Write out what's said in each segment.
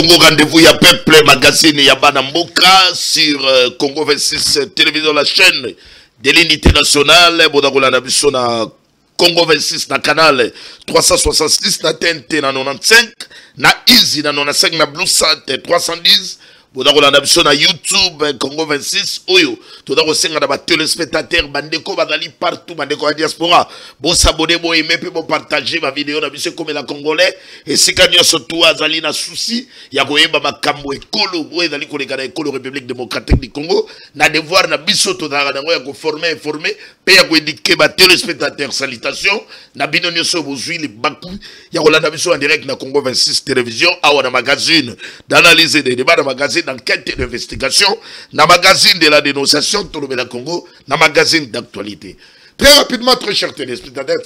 Congo, rendez-vous, il y a Peuple Magazine, il y a Banamboka sur Congo 26 télévision, la chaîne de l'unité nationale. Bodagola Nabiso na Congo 26 na canal 366 na TNT na 95 na Easy na 95 na Blue Sat 310. Bodagola Nabiso na YouTube Congo 26 oyo todako senga na ba téléspectateurs bandeko bazali partout bandeko ya diaspora bon s'abonner bon aimer puis bon partager ma vidéo na biso comme la congolais et si kanyo surtout azali na souci ya koyeba makambo ekolo boye zali koleka na ekolo République démocratique du Congo na devoir na biso todaka nango ya ko former informer pe ya ko éduquer ba téléspectateurs salutations na bino nyoso bozui le baku ya kolanda biso en direct na Congo 26 télévision awa na magazine d'analyse des débats na magazine d'enquête d'investigation, dans le magazine de la dénonciation, tout le Congo, dans le magazine d'actualité. Très rapidement, très chers téléspectateurs,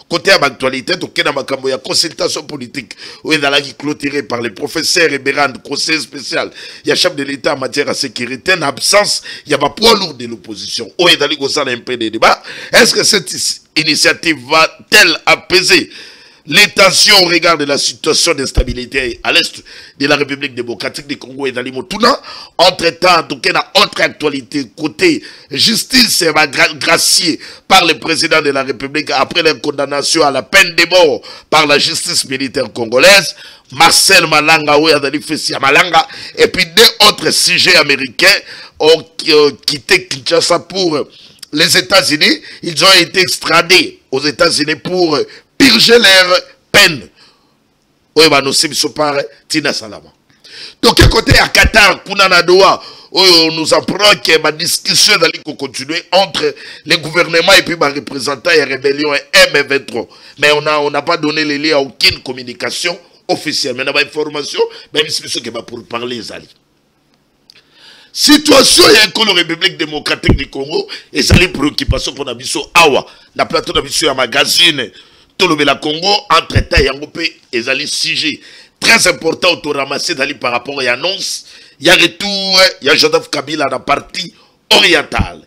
côté de l'actualité, il y a une consultation politique, où il y a clôturé par le professeur Eberand, conseiller spécial, il y a chef de l'État en matière de sécurité, en absence, il y a un poids lourd de l'opposition. Où il y a un peu de débat. Est-ce que cette initiative va-t-elle apaiser les tensions au regard de la situation d'instabilité à l'est de la République démocratique du Congo et d'Alimotuna? Entre-temps, en tout cas, dans autre actualité, côté justice va gracier par le président de la République après la condamnation à la peine de mort par la justice militaire congolaise, Marcel Malanga, oui, Malanga, et puis deux autres sujets américains ont quitté Kinshasa pour les États-Unis. Ils ont été extradés aux États-Unis pour purger leur peine. Oui, nous sommes par Tina Salama. Donc, à côté à Qatar, Doha, on nous apprend qu'il y a une discussion qui continue entre les gouvernements et puis les représentants et rébellion M23. Mais on n'a pas donné les liens à aucune communication officielle. Mais on a une information, même si c'est pour parler, Zali. Situation et la République démocratique du Congo, et ça les préoccupations pour Nabiso Awa, la plateau Nabiso à magazine. La Congo, entre-temps, il y a un sujet très important autour ramassé par rapport à l'annonce. Il y a retour, il y a Joseph Kabila dans la partie orientale.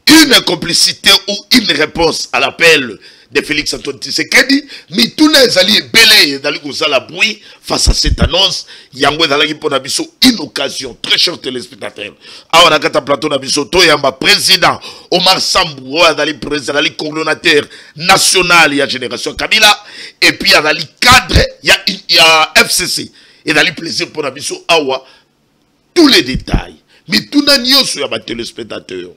Une complicité ou une réponse à l'appel de Félix Antoine Tshisekedi, mais tout les alliés belé dans le bruit face à cette annonce. Il y a une occasion, très cher téléspectateur. Alors, on a un plateau il y a un président Omar Sambou, président, coordonnateur national, il y a Génération Kabila, et puis il y a le cadre, il y a FCC. Et dans le plaisir pour Nabiso Awa, tous les détails. Mais tout le monde sur les téléspectateurs.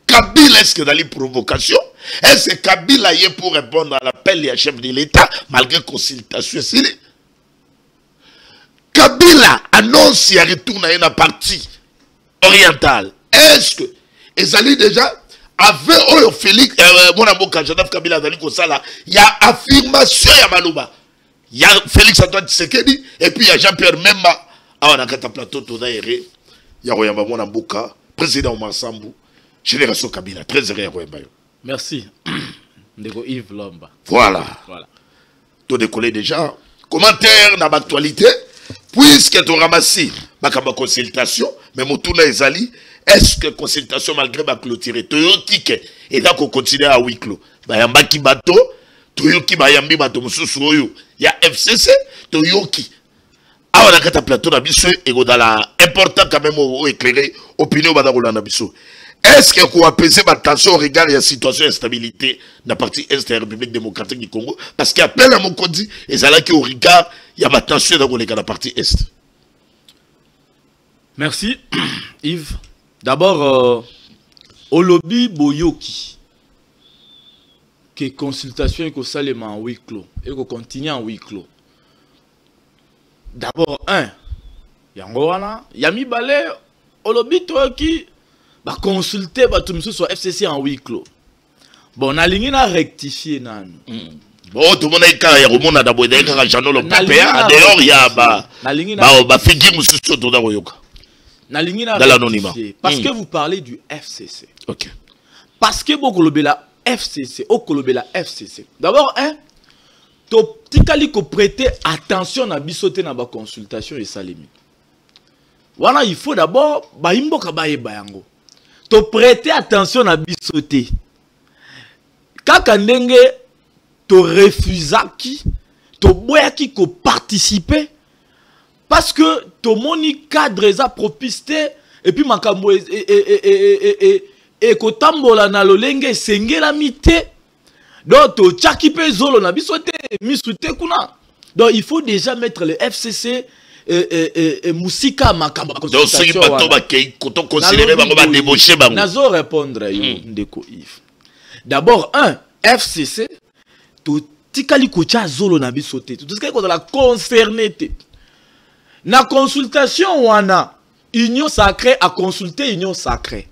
Kabila, est-ce que dans les provocations, est-ce que Kabila est pour répondre à l'appel des chefs de l'État, malgré consultation? Kabila annonce qu'il retourne à une partie orientale. Est-ce que, ils allaient déjà, avec Félix, mon amour, quand Joseph Kabila a dit il y a affirmation à Malouba. Il y a Félix Antoine Tshisekedi, et puis il y a Jean-Pierre Memba. Ah, on a un plateau, tout d'ailleurs. Il y a mon amour, président Omar Sambou. Génération Kabila, très heureux. Merci. Ndeko Yves Lomba. Voilà. Tout décollé déjà. Commentaire dans l'actualité. Puisque tu ramasses ma consultation, mais mon tour est allé. Est-ce que consultation malgré ma clôture, tu as ticket et donc on continue à huis clos. Bayambaki bateau, tu yoki bayambi bateau mususu il y a FCC, tu yoki. Ah on a qu'à plateau na biso et dans la important quand même au éclairer opinion badagola na biso. Est-ce que vous apaiser ma tension au regard de la situation d'instabilité dans la partie est de la République démocratique du Congo? Parce qu'il y a plein de mon codi, et c'est là qu'au regard, il y a ma tension dans la partie est. Merci, Yves. D'abord, au lobby Boyoki, que consultation est seulement en huis clos, et qu'on continue en huis clos. D'abord, il y a mis balai au lobby Toyoki. Bah consulter bah tout monsieur sur FCC en huis clos. Bon, on a ligné à rectifier nan. Bon, tout le monde est carré, au monde a d'abord des carrés, j'en ai le PPA, d'ailleurs il y a bah figure monsieur sur tout d'abord yoka. Na ligné à l'anonymat. Parce que vous parlez du FCC. OK. Parce que beaucoup le la FCC, au kolobé la FCC. D'abord to tikali ko prêter attention à bisoter na ba consultation et salimi. Voilà, il faut d'abord ba imboka ba yebayango. To prêter attention à bisoter. Kaka ndenge to refusaki, to boyaki ko participer parce que tout le monde cadre est propice et puis makambo et kotambola na lolenge sengela mité donc to chaki pe zolo na bisote misute kuna donc il faut déjà mettre le FCC musika makambo donc ce bato ba kei koto considérer bango ba débaucher bango nazo répondre yo ndeko Yves d'abord un FCC to tikali kocha zolo na bisote to tikali ko la concerné na consultation wana union sacrée à consulter union sacrée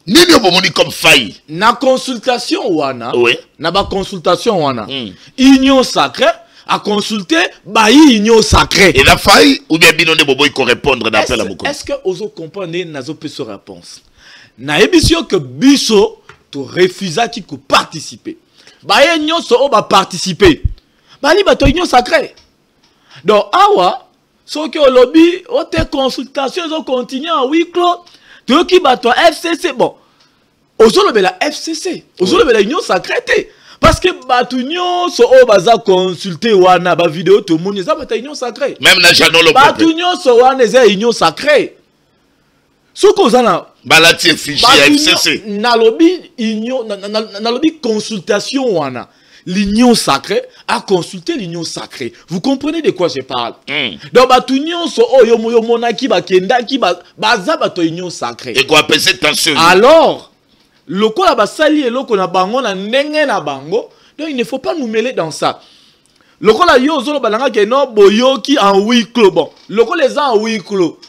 nini obomoni comme faille na consultation wana oui na ba consultation wana union sacrée à consulter ba union sacrée et la faille ou bien binonde bobo il répondre d'appel à moko est-ce que ozo comprendre nazo peso réponse na ebisio que biso to refusa qui ko participer ba union so ba participer ba li ba to union sacrée donc awa so que au lobby haute consultation ils ont continué en huis clos to ki ba to FCC bon ozo le la FCC ozo le la union sacrée parce que batu nyonso o baza consulter wana ba vidéo tout le monde ça ba union sacrée même na janolo batu nyonso wana za union sacrée soko zana balati fichier FCC na lobby union na lobby consultation wana l'union sacrée a consulté l'union sacrée. Vous comprenez de quoi je parle? Donc batu nyonso o yo monaki ba kenda ki baza bato union sacrée. Et quoi appeler tension? Alors le quoi ba sali et loko na bango na ndenge na bango, donc il ne faut pas nous mêler dans ça. Le quoi la yo zolo balanga ke no boyoki en huis clos bon. Le quoi les en huis clos.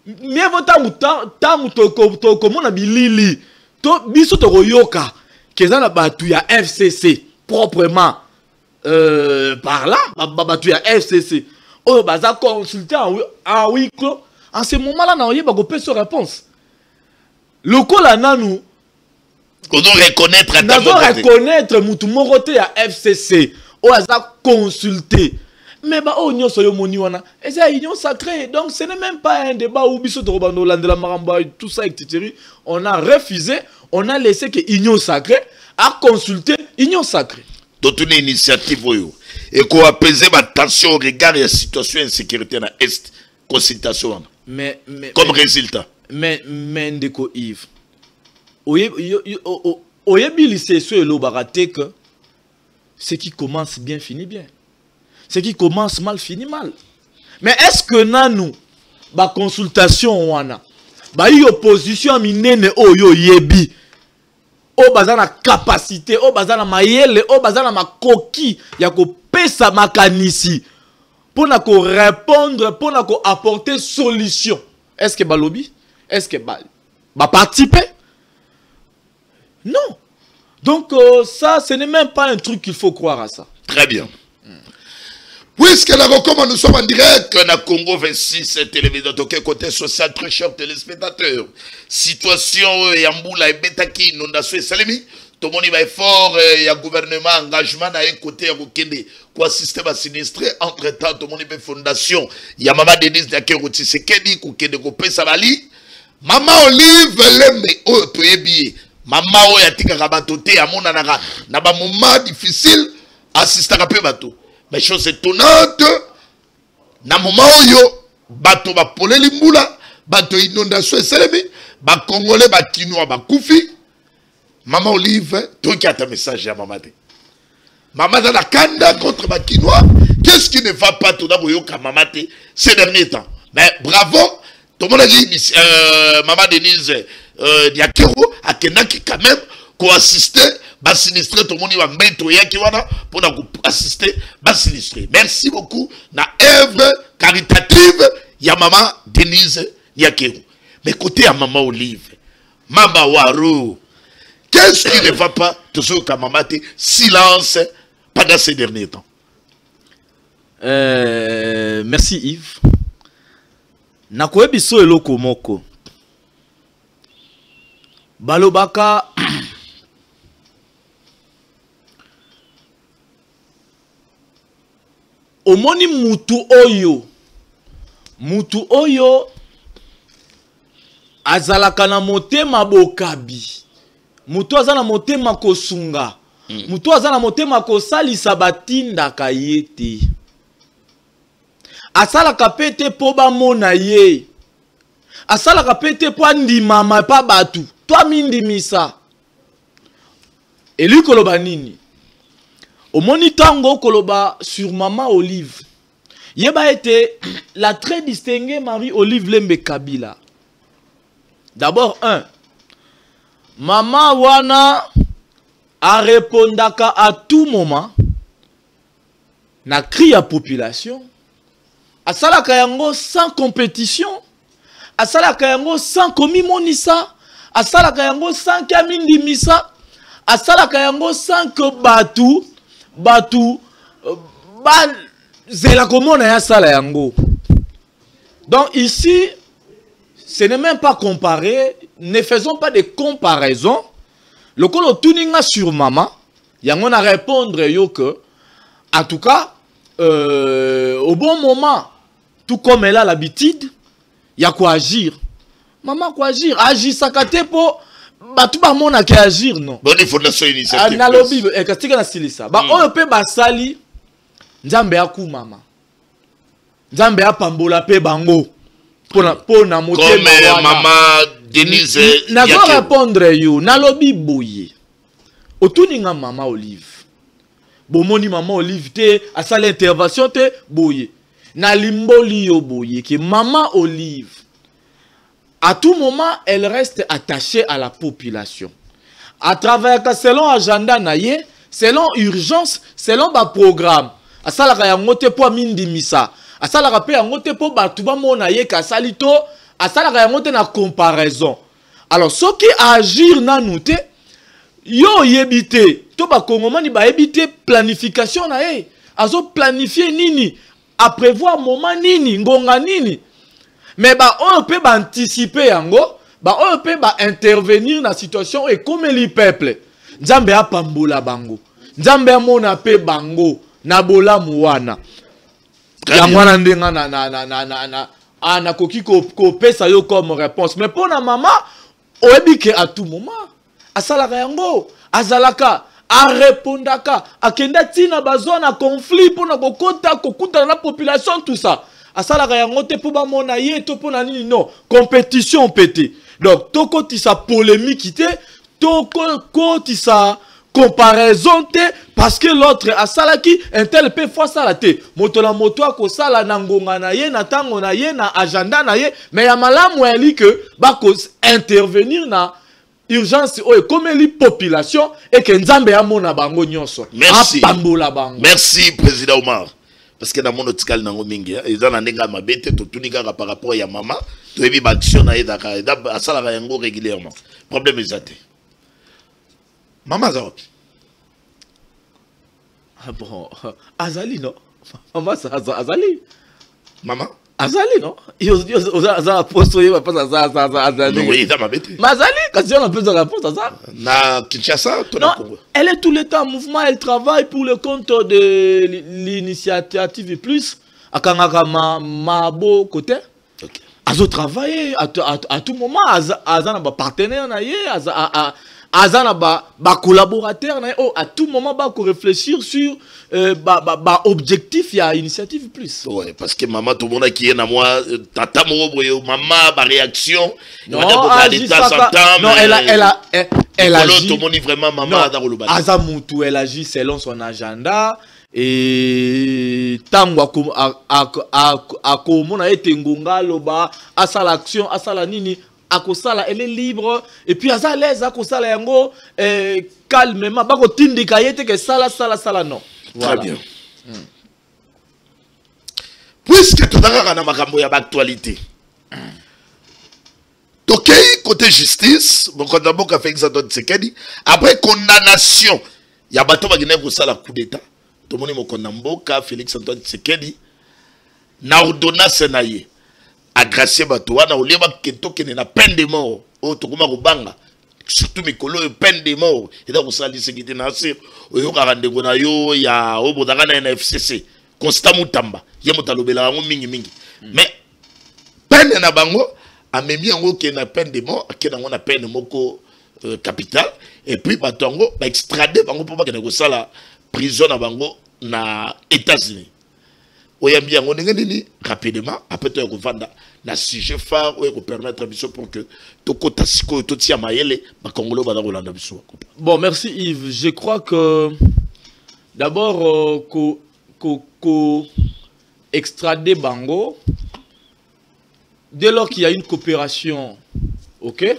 Mieux vaut ta muto comme on a bilili. To biso to yoka ke za na batu ya FCC proprement par là batu ya FCC. Oh baza consulter en huis clos. En ce moment là na oyeba ko pe so réponse. Le quoi la nanu qu'on doit reconnaître reconnaître mutu morote à FCC ou à consulter mais bah oh nyo soyo moni wana et c'est union sacrée donc ce n'est même pas un débat où biso to bando landela maramba tout ça etc. On a refusé, on a laissé que union sacrée à consulter union sacrée toute une initiative et qu'on apaiser ma tension au regard de la situation d'insécurité dans est consultation mais comme résultat mais ndeko Yves oyebi liseso elobaka que ce qui commence bien finit bien. Ce qui commence mal finit mal. Mais est-ce que nanou ba consultation wana ba y opposition minene oyo yebi o bazana capacité o bazana mayele o bazana makoki ya ko pesa makanisi pour na ko répondre pour na ko apporter solution. Est-ce que ba lobby? Est-ce que ba participer? Non. Donc ça, ce n'est même pas un truc qu'il faut croire à ça. Très bien. Puisque comme nous sommes en direct na Congo 26 télévision de côté social, très chers téléspectateurs. Situation Yamboula et Betaki inondation et Salemi. Tout le monde va fort, il y a gouvernement, engagement à côté Rukende, quoi système à sinistré. Entre temps, tout le monde est fondation. Il y a Maman Denise Diakerouti Sekedi, Kukende Kopé Savali. Maman Olive Lembe, oh, tu es bien. Maman Oya Tika Rabatote, Amona Nara, Naba moment difficile, assistant à peu bateau. Mais chose étonnante, na moment oyo, bateau ba polé limboula, bateau inondation et selemi, ba congolais, ba kinois, ba koufi. Maman Olive, toi qui as ta message à maman. Maman dans la kanda contre ba kinois, qu'est-ce qui ne va pas tout d'abord yoka maman ces derniers temps? Mais bravo, tout le monde a dit, maman Denise, Diakero, à Kenaki quand même, qu'on assistait, bas sinistré, tout le monde va mettre yaki wana, pour assister, bas sinistré. Merci beaucoup, na œuvre caritative, ya maman Denise Diakero. Mais côté à maman Olive, maman Warou, qu'est-ce qui ne va pas, toujours qu'à maman silence pendant ces derniers temps? Merci Yves. Nakoyebi so eloko moko. Balobaka omoni mutu oyo azalaka na motema bokabi, mutu azala na motema kosunga, mutu azala na motema kosalisa batindaka ye te. asalaka pete po ba mona ye asalaka pete po andimama pa batu to mindimisa eli koloba nini omoni tango koloba sur Maman Olive yeba été la très distinguée Marie-Olive Lembe Kabila. D'abord, Maman wana a répondaka à tout moment na cri à population. A salaka yango sans compétition. A salaka yango sans komi monisa. A salaka yango sans kamindi misa. A salaka yango sans que batu zela komona ya sala yango. Donc ici, ce n'est même pas comparé. Ne faisons pas de comparaisons. Le colo tuninga sur Maman, yango na répondre yo que, en tout cas, au bon moment, tout comme elle a l'habitude, il y a quoi agir. Maman quoi agir? Agir sakate po batu ba mona ki agir non. Bonne fondation initiative. Na lobby kastika na silisa. Ba oyo pe basali Nzambe aku mama. Nzambe apambola pe bango. Pona motema comme Maman Denise. Na go répondre yo na lobby boye. Otuninga Maman Olive. Bomoni Maman Olive te asala intervention te boye. Na limboli yo boye que Maman Olive à tout moment elle reste attachée à la population. À travers selon agenda naye, selon urgence, selon ba programme. Asalaka yango te po mindimisa. Asalaka pe yango te po batu ba mona ye ka salito, asalaka yango te na comparaison. Alors ce qui agir na nouté yo yebite, to ba kongomani ba yebite planification na ye. Azo planifier nini, à prévoir moment nini, ngonga nini. Mais ba on peut anticiper yango, ba on peut intervenir dans la situation et comme le peuple. Nzambe apambola bango. Nzambe amona pe bango na bola muwana. Yangwana ndenga na koki ko pesa yo comme réponse. Mais pour na maman, oebike à tout moment. Asalaka yango, azalaka a répondaka, akenda tina bazona conflit pour na kokuta na population tout ça. Asalaka yango te po ba mona ye to po na nini non, compétition pété. Donc toko ti sa polémique te, toko ti sa comparaison te parce que l'autre asalaki un tel pe fois ça la te. Moto la moto ko sala na ngonga na ye na tango na ye na agenda na ye, mais ya malamu eli que ba ko intervenir na urgence oyo comme li population et que nzambe ya mona bango nyonso. Merci. Apambola bango. Merci président Omar. Parce que dans mon otikal nango mingi, ils ont un mabete to tunika par rapport à maman, to ebi action na edaka, asala yango régulièrement. Problème ezate. Maman zaopi. Ah bon, azali non. Maman azali. Maman azali non. Oza posto ye pas azali. Oui, ça mabete. Mazali, quand on a plus de réponse à ça. Na Kinshasa, to na Congo. Elle est tout le temps en mouvement, elle travaille pour le compte de l'initiative plus à Kangaka Mabo côté. Azo travailler à tout moment, azana ba partenaire na ye, azana ba collaborateur na ye, à tout moment ba ko réfléchir sur ba objectif ya initiative plus. Ouais, parce que maman tout le monde qui est na moi tata mo boyo maman ba réaction, non, elle agit tout le monde vraiment maman dans le bas. Azamutu elle agit selon son agenda. Et tango akomona ete ngonga loba asala action asala nini akosala elle est libre et puis asa l'aise akosala yango calmement bako tindika yete que sala non. Voilà. Très bien. Puisque tout d'abord na makambo ya actualité. OK, côté justice, bon quand d'abord a fait examen Tshisekedi après condamnation, il y a bato ba gine ko sala coup d'état. Tout le monde Mboka, Félix Antoine Tshisekedi, na ordonnance na ye, agracier batoa na oliba kento kene na peine de mort, o tokuma kubanga, surtout mikolo peine de mort, et donc ça Tshisekedi na se, oyo karandengo na yo ya obodanga na NFCC, Constant Mutamba, ye motalobela ngo mingi. Mais peine na bango a memi yango ke na peine de mort, ke na ngona peine moko capitale, et puis batongo ba extrader bango pour ba kene ko sala prison na bango na États-Unis. oyambi yango ndenge nini rapidement après to ko vanda na sujet phare ou ko permettre biso pour que tokota siko totia mayele ba congolais ba kolanda biso. Bon, merci Yves. Je crois que d'abord extrader Bango, dès lors qu'il y a une coopération, ok,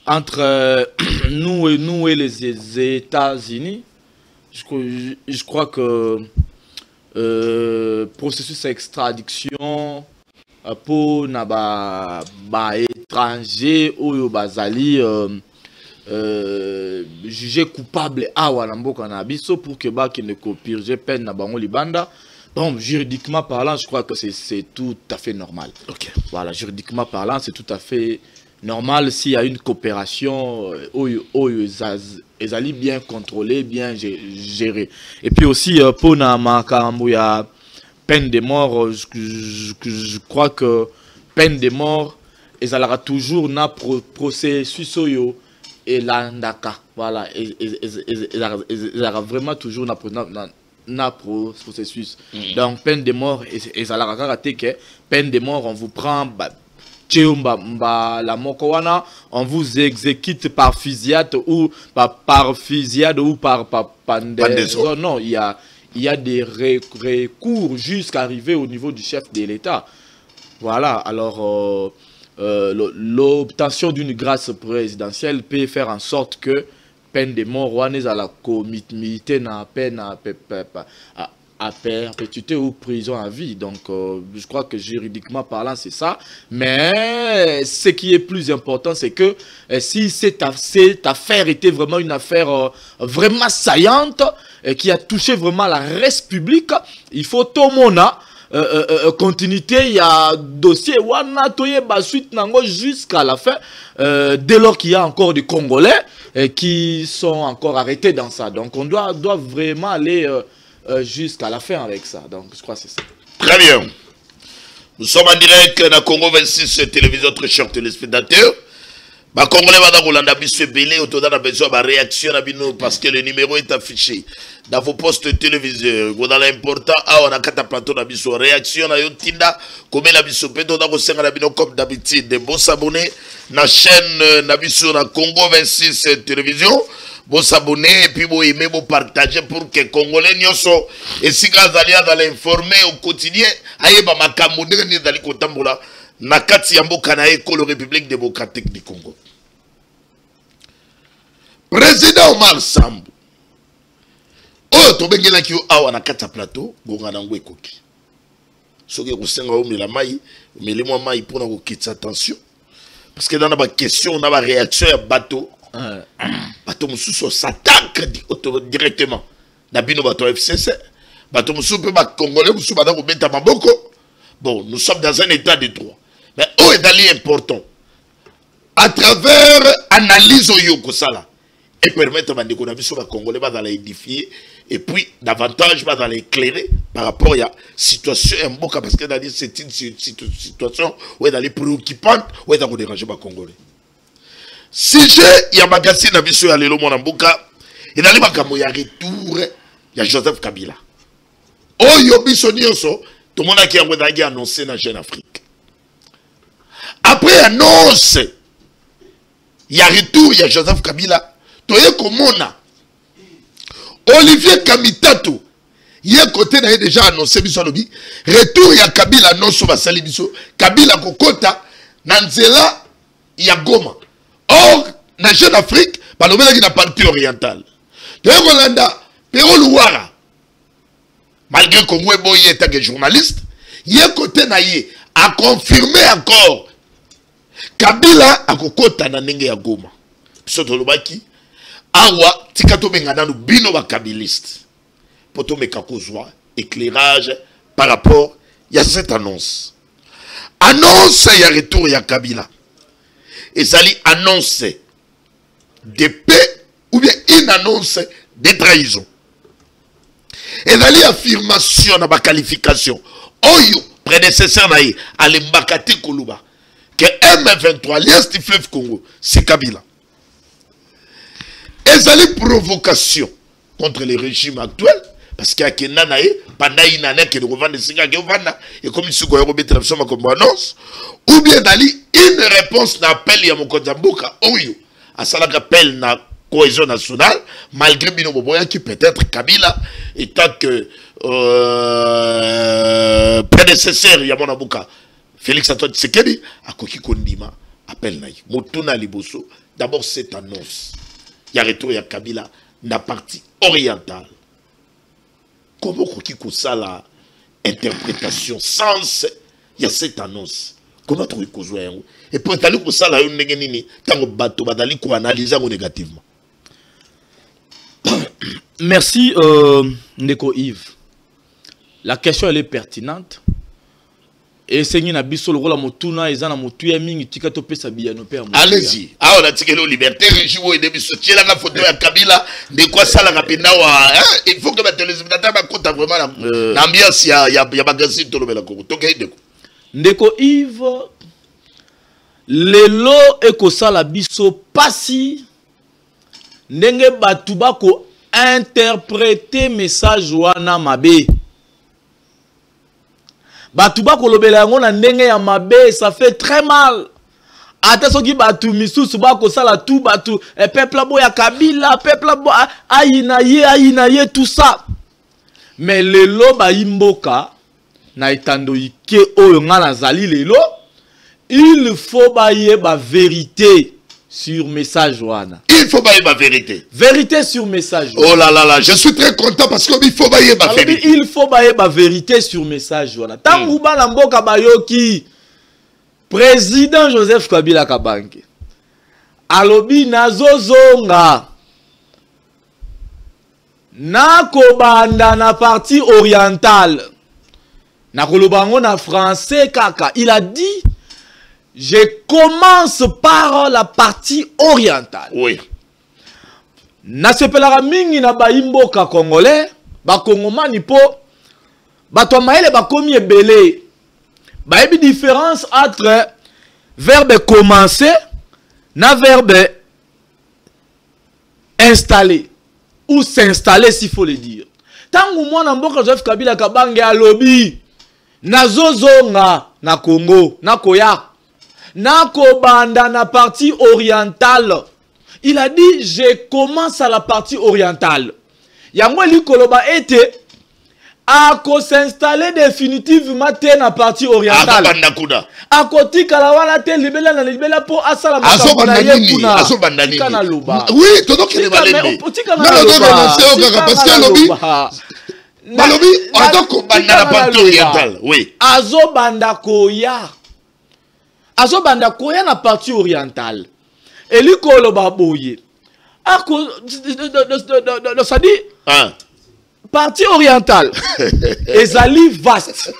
entre nous et les États-Unis, je crois que processus d'extradiction pour naba étranger ou bazali jugé coupable à Wanamboka Nabiso pour que qui ne copie peine na bango libanda. Bon, juridiquement parlant, je crois que c'est tout à fait normal. Ok. Voilà, juridiquement parlant, c'est tout à fait normal s'il y a une coopération ils allaient bien contrôler, bien gérer. Et puis aussi, pour la peine de mort, je crois que peine de mort, ils allaient toujours dans le processus et l'andaka. Voilà, ils allaient vraiment toujours dans le processus. Donc, peine de mort, ils allaient rater que peine de mort, on vous prend. La mokowana, on vous exécute par fusillade ou par pendaison. Non, il y a des recours jusqu'à arriver au niveau du chef de l'État. Voilà, alors l'obtention d'une grâce présidentielle peut faire en sorte que peine de mort à la comité na peine à perpétuité ou prison à vie. Donc, je crois que juridiquement parlant, c'est ça. Mais ce qui est plus important, c'est que si cette affaire était vraiment une affaire vraiment saillante, qui a touché vraiment la res publique, il faut tout le monde continuité, il y a dossier wana toye basuite nango jusqu'à la fin, dès lors qu'il y a encore des Congolais qui sont encore arrêtés dans ça. Donc, on doit vraiment aller jusqu'à la fin avec ça. Donc, je crois que c'est ça. Très bien. Nous sommes en direct dans Congo 26 télévision, très chers téléspectateurs. Les Congolais vont besoin de réaction parce que le numéro est affiché dans vos postes téléviseurs. Vous avez l'important, on a un plateau de réaction, comme d'habitude, de bons abonnés à la chaîne na Congo 26 télévision. Vous s'abonner et puis vous aimer, vous partager pour que les Congolais nyonso et si vous allez informer au quotidien, aïe ba makambo ndenge ndali kotambola na kati ya mboka na ekolo République démocratique du Congo. Président Omar Sambu. Oh to bengela ki awa na kati ya plateau, bonga na ngwe koki. Soki ko senga o mila mai, mili mo mai pour na ko kitsa attention. Parce que dans la question, on a la réaction à bateau. Bateau Moussou s'attaque directement. Nabino bateau FCC. Bateau Moussou peut pas congolais, Moussou bateau ko beta maboko. Bon, nous sommes dans un état de droit. Mais où est d'aller important? À travers analyse au yoko sala et permettre à l'économie sur la congolais va l'édifier et puis davantage va l'éclairer par rapport à la situation en boka parce que c'est une situation où est d'aller préoccupante où est d'aller déranger les congolais. Si j'ai y a magazine à biso ya lelo mona mboka et d'aller makambo ya retour ya Joseph Kabila. Oyo biso nyonso tout le monde qui a annoncé dans Jeune Afrique. Après annonce, il y a retour, il y a Joseph Kabila. Toye komona Olivier Kamitato, il y a côté déjà annoncé biso lobi. Retour il y a Kabila annonce basali biso. Kabila kokota nanzela il y a Goma. Or dans Jeune Afrique, balobela qui na partie orientale. Toye kolanda Pero Luwara. Malgré que moi, il était journaliste, il est côté naïe a confirmé encore Kabila a kokota na nenge ya Goma. Soto lobaki awa tikato bengana no bino ba kabiliste. Poto mekakozwa éclairage par rapport à cette annonce. Annonce ya retour ya Kabila. Et ça li annonce de paix ou bien une annonce de trahison. Et dans l'affirmation dans ma qualification, Oyo, prédécesseur naïe, à l'embakate Koluba, que M23, l'Est du fleuve Congo, c'est Kabila. Et ça les provocation contre le régime actuel, parce qu'il y a Kenda nae pendant une année que nous revendons singa que vanda et comme si quoi remettre la somme comme annonce ou bien dali une réponse n'appel ya mokonza mboka oyo à ça l'appel na cohésion nationale malgré bino boboya qui peut-être Kabila étant que prédécesseur ya mon mboka Félix Antoine Tshisekedi a koki kondima appel naï motuna liboso d'abord cette annonce il y a retour ya Kabila na partie orientale. Comment koki kosala interprétation sens il y a cette annonce. Comment tu peux jouer et pour t'aller kosala yon ndenge nini tango bato badali ko analyser négativement. Merci Ndeko Yves. La question elle est pertinente. Et c'est une abisso le rôle à motuna ezana motuya mingi tika to pesa biyano pe. Allez-y. Ah on a tiré la liberté région et demi sortir la photo ya Kabila de quoi ça la rapenda wa il faut que les téléspectateurs ba compte vraiment l'ambiance ya magazine to le bela ko. Toke ndeko. Ndeko Yves lelo ekosala biso pasi ndenge batu bako interpréter message wana mabe. Batu bako lobela yango na ndenge ya mabe, ça fait très mal. Ata soki batu misusu bako sala tout batu peuple boya Kabila, peuple bo aïna ye tout ça. Mais lelo ba imboka na etando ike oyo nga nazali lelo, il faut ba ye ba vérité sur message wana. Il faut bailler ma vérité. Vérité sur message. Oh là là là, je suis très content parce qu'il faut bailler ma vérité. Il faut bailler ma vérité sur message wana. Tangu ba mboka bayoki président Joseph Kabila Kabange. Alobi nazozonga. Nakobanda na partie orientale. Nakolobango na français kaka. Il a dit je commence par la partie orientale. Oui. Na sepelara mingi na baimboka congolais, ba kongomani po bato maele ba komi ebele. Ba ebi différence entre verbe commencer na verbe installer ou s'installer s'il faut le dire. Tangu mwana mboka Joseph Kabila Kabange alobi nazozonga na Congo, na koya Nako banda na partie orientale. Il a dit je commence à la partie orientale. Yango li koloba ete ako s'installer définitivement te na partie orientale. Ako tika la wana te libela na libela po asala makabuna yekuna. Aso bandani. Oui, todo kele balende. Non parce que lobi balobi adoko banda na partie orientale. Oui. Azo banda koya. Azo banda koya na partie orientale. Et lui koloba boye. Ako ça dit partie orientale. Ezali vaste.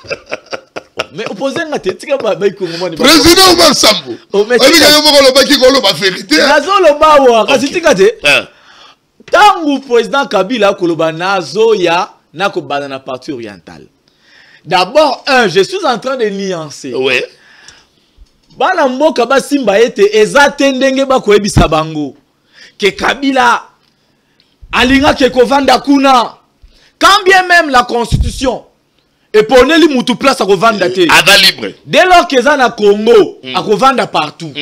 Mais opposé ngate tika ba kongo président Omar Sambo. Obi kayo mo koloba ki koloba vérité. Nazo loba wa kasi tika te. Tangu président Kabila koloba nazo ya nako banda na partie orientale. D'abord je suis en train de nuancer. Ouais. Bana mboka basimba ete ezate ndenge bakoyebisa bango ke Kabila alinga ke kovanda kuna quand bien même la constitution et poneli mutu place à kovanda te ada libre dès lors que za na Congo à kovanda partout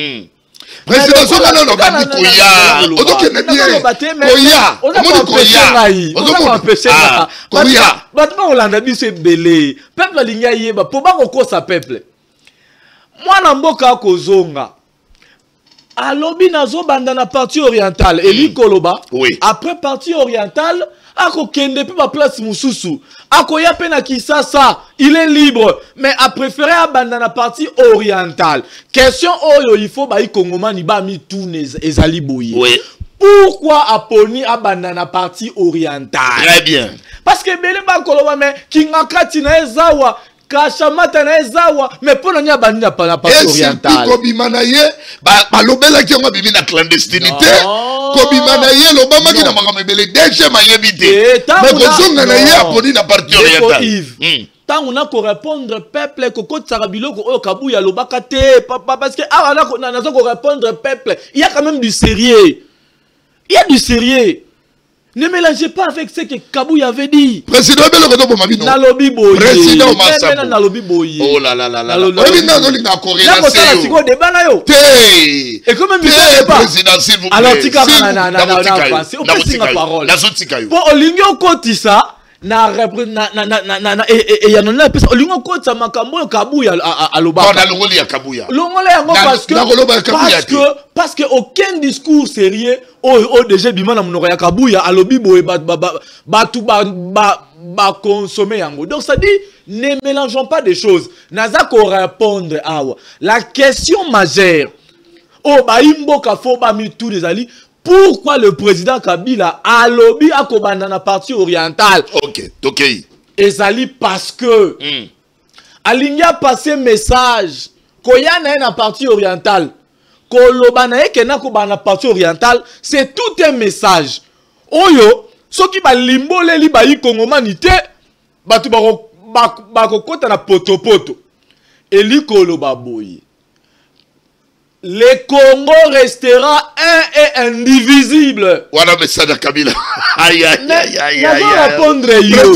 président Songano no bandi koya odokene bien koya omoni koya koya batuma olanda biso belé peuple alinga yeba po bango kosa peuple. Mwana mboka kozonga alobi nazo banda na partie orientale et lui koloba oui. Après partie orientale ako kende pe ba place mususu ako ya pe na Kisasa il est libre mais a préféré abanda na partie orientale. Question oyo il faut ba ikongomani ba mi tourner ezali boye. Oui. Pourquoi aponi abanda na partie orientale? Très bien. Parce que bele ba koloba mais kingakati na ezawa Kashamata na ezawa mais pour nya bandi na partie orientale. Kobimana ye balobela ki ngo bibi na clandestinité. Kobimana ye lobama ki na makamebele DG mayebite. Mais kozonga na ye aponi na partie orientale. Tant on a ko répondre peuple koko tsarabiloko oyo kabuya lobaka te parce que ah na ko répondre peuple, il y a quand même du sérieux. Il y a du sérieux. Ne mélangez pas avec ce que Kabouya avait dit. Président Bello Nalobi Boye. Président Massabo. Nalobi Boye. Oh là là là là. Et comme même président s'il vous plaît. Alors tika na parole. Pour Olingo Kotisa na et ya nona pesa Olingo Kotisa makambo Kabouya aloba. On a longoli ya Kabouya. Longoli yango parce que aucun discours sérieux au déjà bima na monoko ya Kabouya alobi boye batu ba consommer yango. Donc ça dit ne mélangeons pas des choses. Naza ko répondre awa. La question majeure oh ba imboka fo ba mi tous les alliés. Pourquoi le président Kabila a lobby à Kobanda na partie orientale? Ok, ok. Ezali parce que Alinga passé message Koyana na partie orientale. Kolobana ekena Kobanda partie orientale, c'est tout un message. Oyo, soki ba limbo leli ba yi kongomanité, batu ba kokota na poto. Eli koloba boye. Le Congo restera un et indivisible. Voilà le message de Kabila. Aïe aïe aïe aïe aïe. Répondre yo.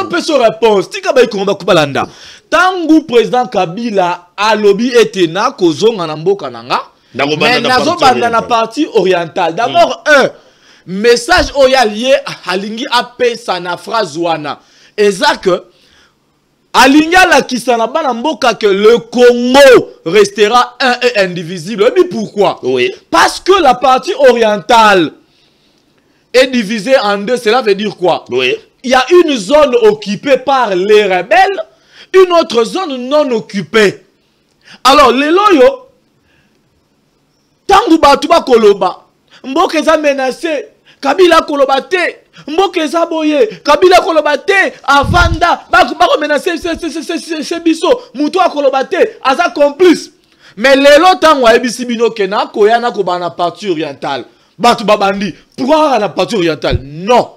Peut réponse. Tika ba Congo kubalanda. Tangu président Kabila a lobby etena kozonga na mboka nanga. Mais nazo banda na partie orientale. D'abord message oya lié alingi ape sana phrase wana. Ezak Alinga la kisana bana mboka que le Congo restera un et indivisible. Mais pourquoi? Oui. Parce que la partie orientale est divisée en deux. Cela veut dire quoi? Oui. Il y a une zone occupée par les rebelles, une autre zone non occupée. Alors, les loyaux, tangu batuba koloba, mboka eza menacé, Kabila koloba te. Mboka eza boye, Kabila koloba te, avanda, bako menacer c'est biso, muto koloba te, aza complice. Mais lelo tango ebisi bino kena koyana ko bana partie orientale. Batu babandi, pourquoi na partie orientale? Non.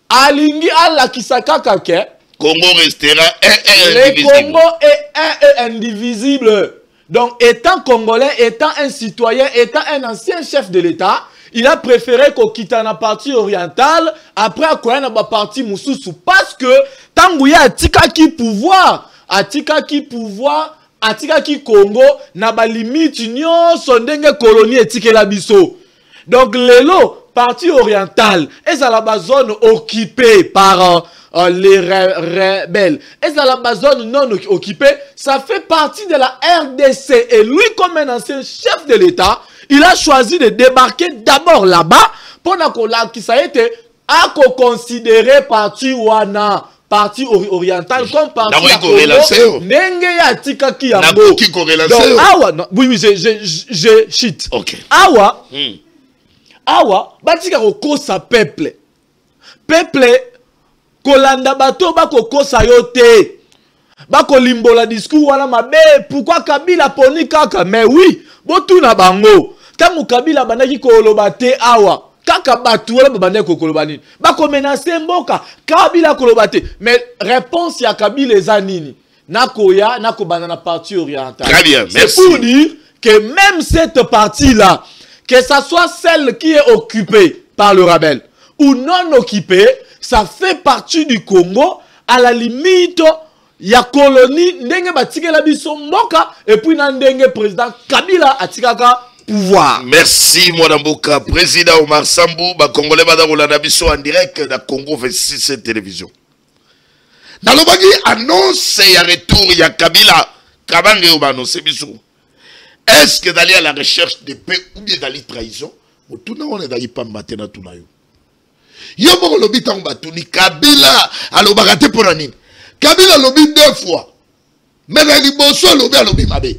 Alingi ala kisaka kake, Congo restera un le indivisible. Congo est un et indivisible. Donc étant congolais, étant un citoyen, étant un ancien chef de l'État, il a préféré qu'on quitte la partie orientale après qu'on la partie Moussoussou. Parce que Tangouya atika ki pouvoir, atika ki Congo, na ba limite nyon sondenge colonie etike la biso. Donc lelo partie orientale, et ça la zone occupée par les rebelles. Et ça la zone non occupée, ça fait partie de la RDC. Et lui, comme un ancien chef de l'État, il a choisi de débarquer d'abord là-bas pour que ça a été à considérer partie wana, partie orientale comme partie Nenge ya tika ki yango. Donc awa, oui je shit. Ok. Awa, batika kokosa peuple. Peuple kolanda bato bako kosa yote. Bako limbola discours wana mabe, pourquoi Kabila poni kaka? Mais oui, botuna bango. Tangu Kabila bandaki koloba te awa. Kaka batu wala babande koloba nini? Bako menacer mboka, Kabila koloba te. Mais réponse ya Kabila eza nini? Nakoya, nako banda na partie orientale. Très bien, merci. C'est pour dire que même cette partie-là, que ça soit celle qui est occupée par le rebelle ou non occupée, ça fait partie du Congo à la limite. Il y a colonie, ndenge batike la biso mboka, et puis ndenge président Kabila atikaka pouvoir. Merci Mwanamboka, président Omar Sambou, ba Congolais badarola na biso en direct da Congo 26 télévision. Dans le bagui annonce ya retour ya Kabila, Kabange ou annonce biso. Est-ce que d'aller à la recherche de paix ou bien d'aller trahison? Ou tout na on est d'aller pas mater na tout na yo. Yo mo lobi tang batuni Kabila alo bagate pour nini? Kabila lobi 2 fois. Mais la liboso lobi alobi mabe.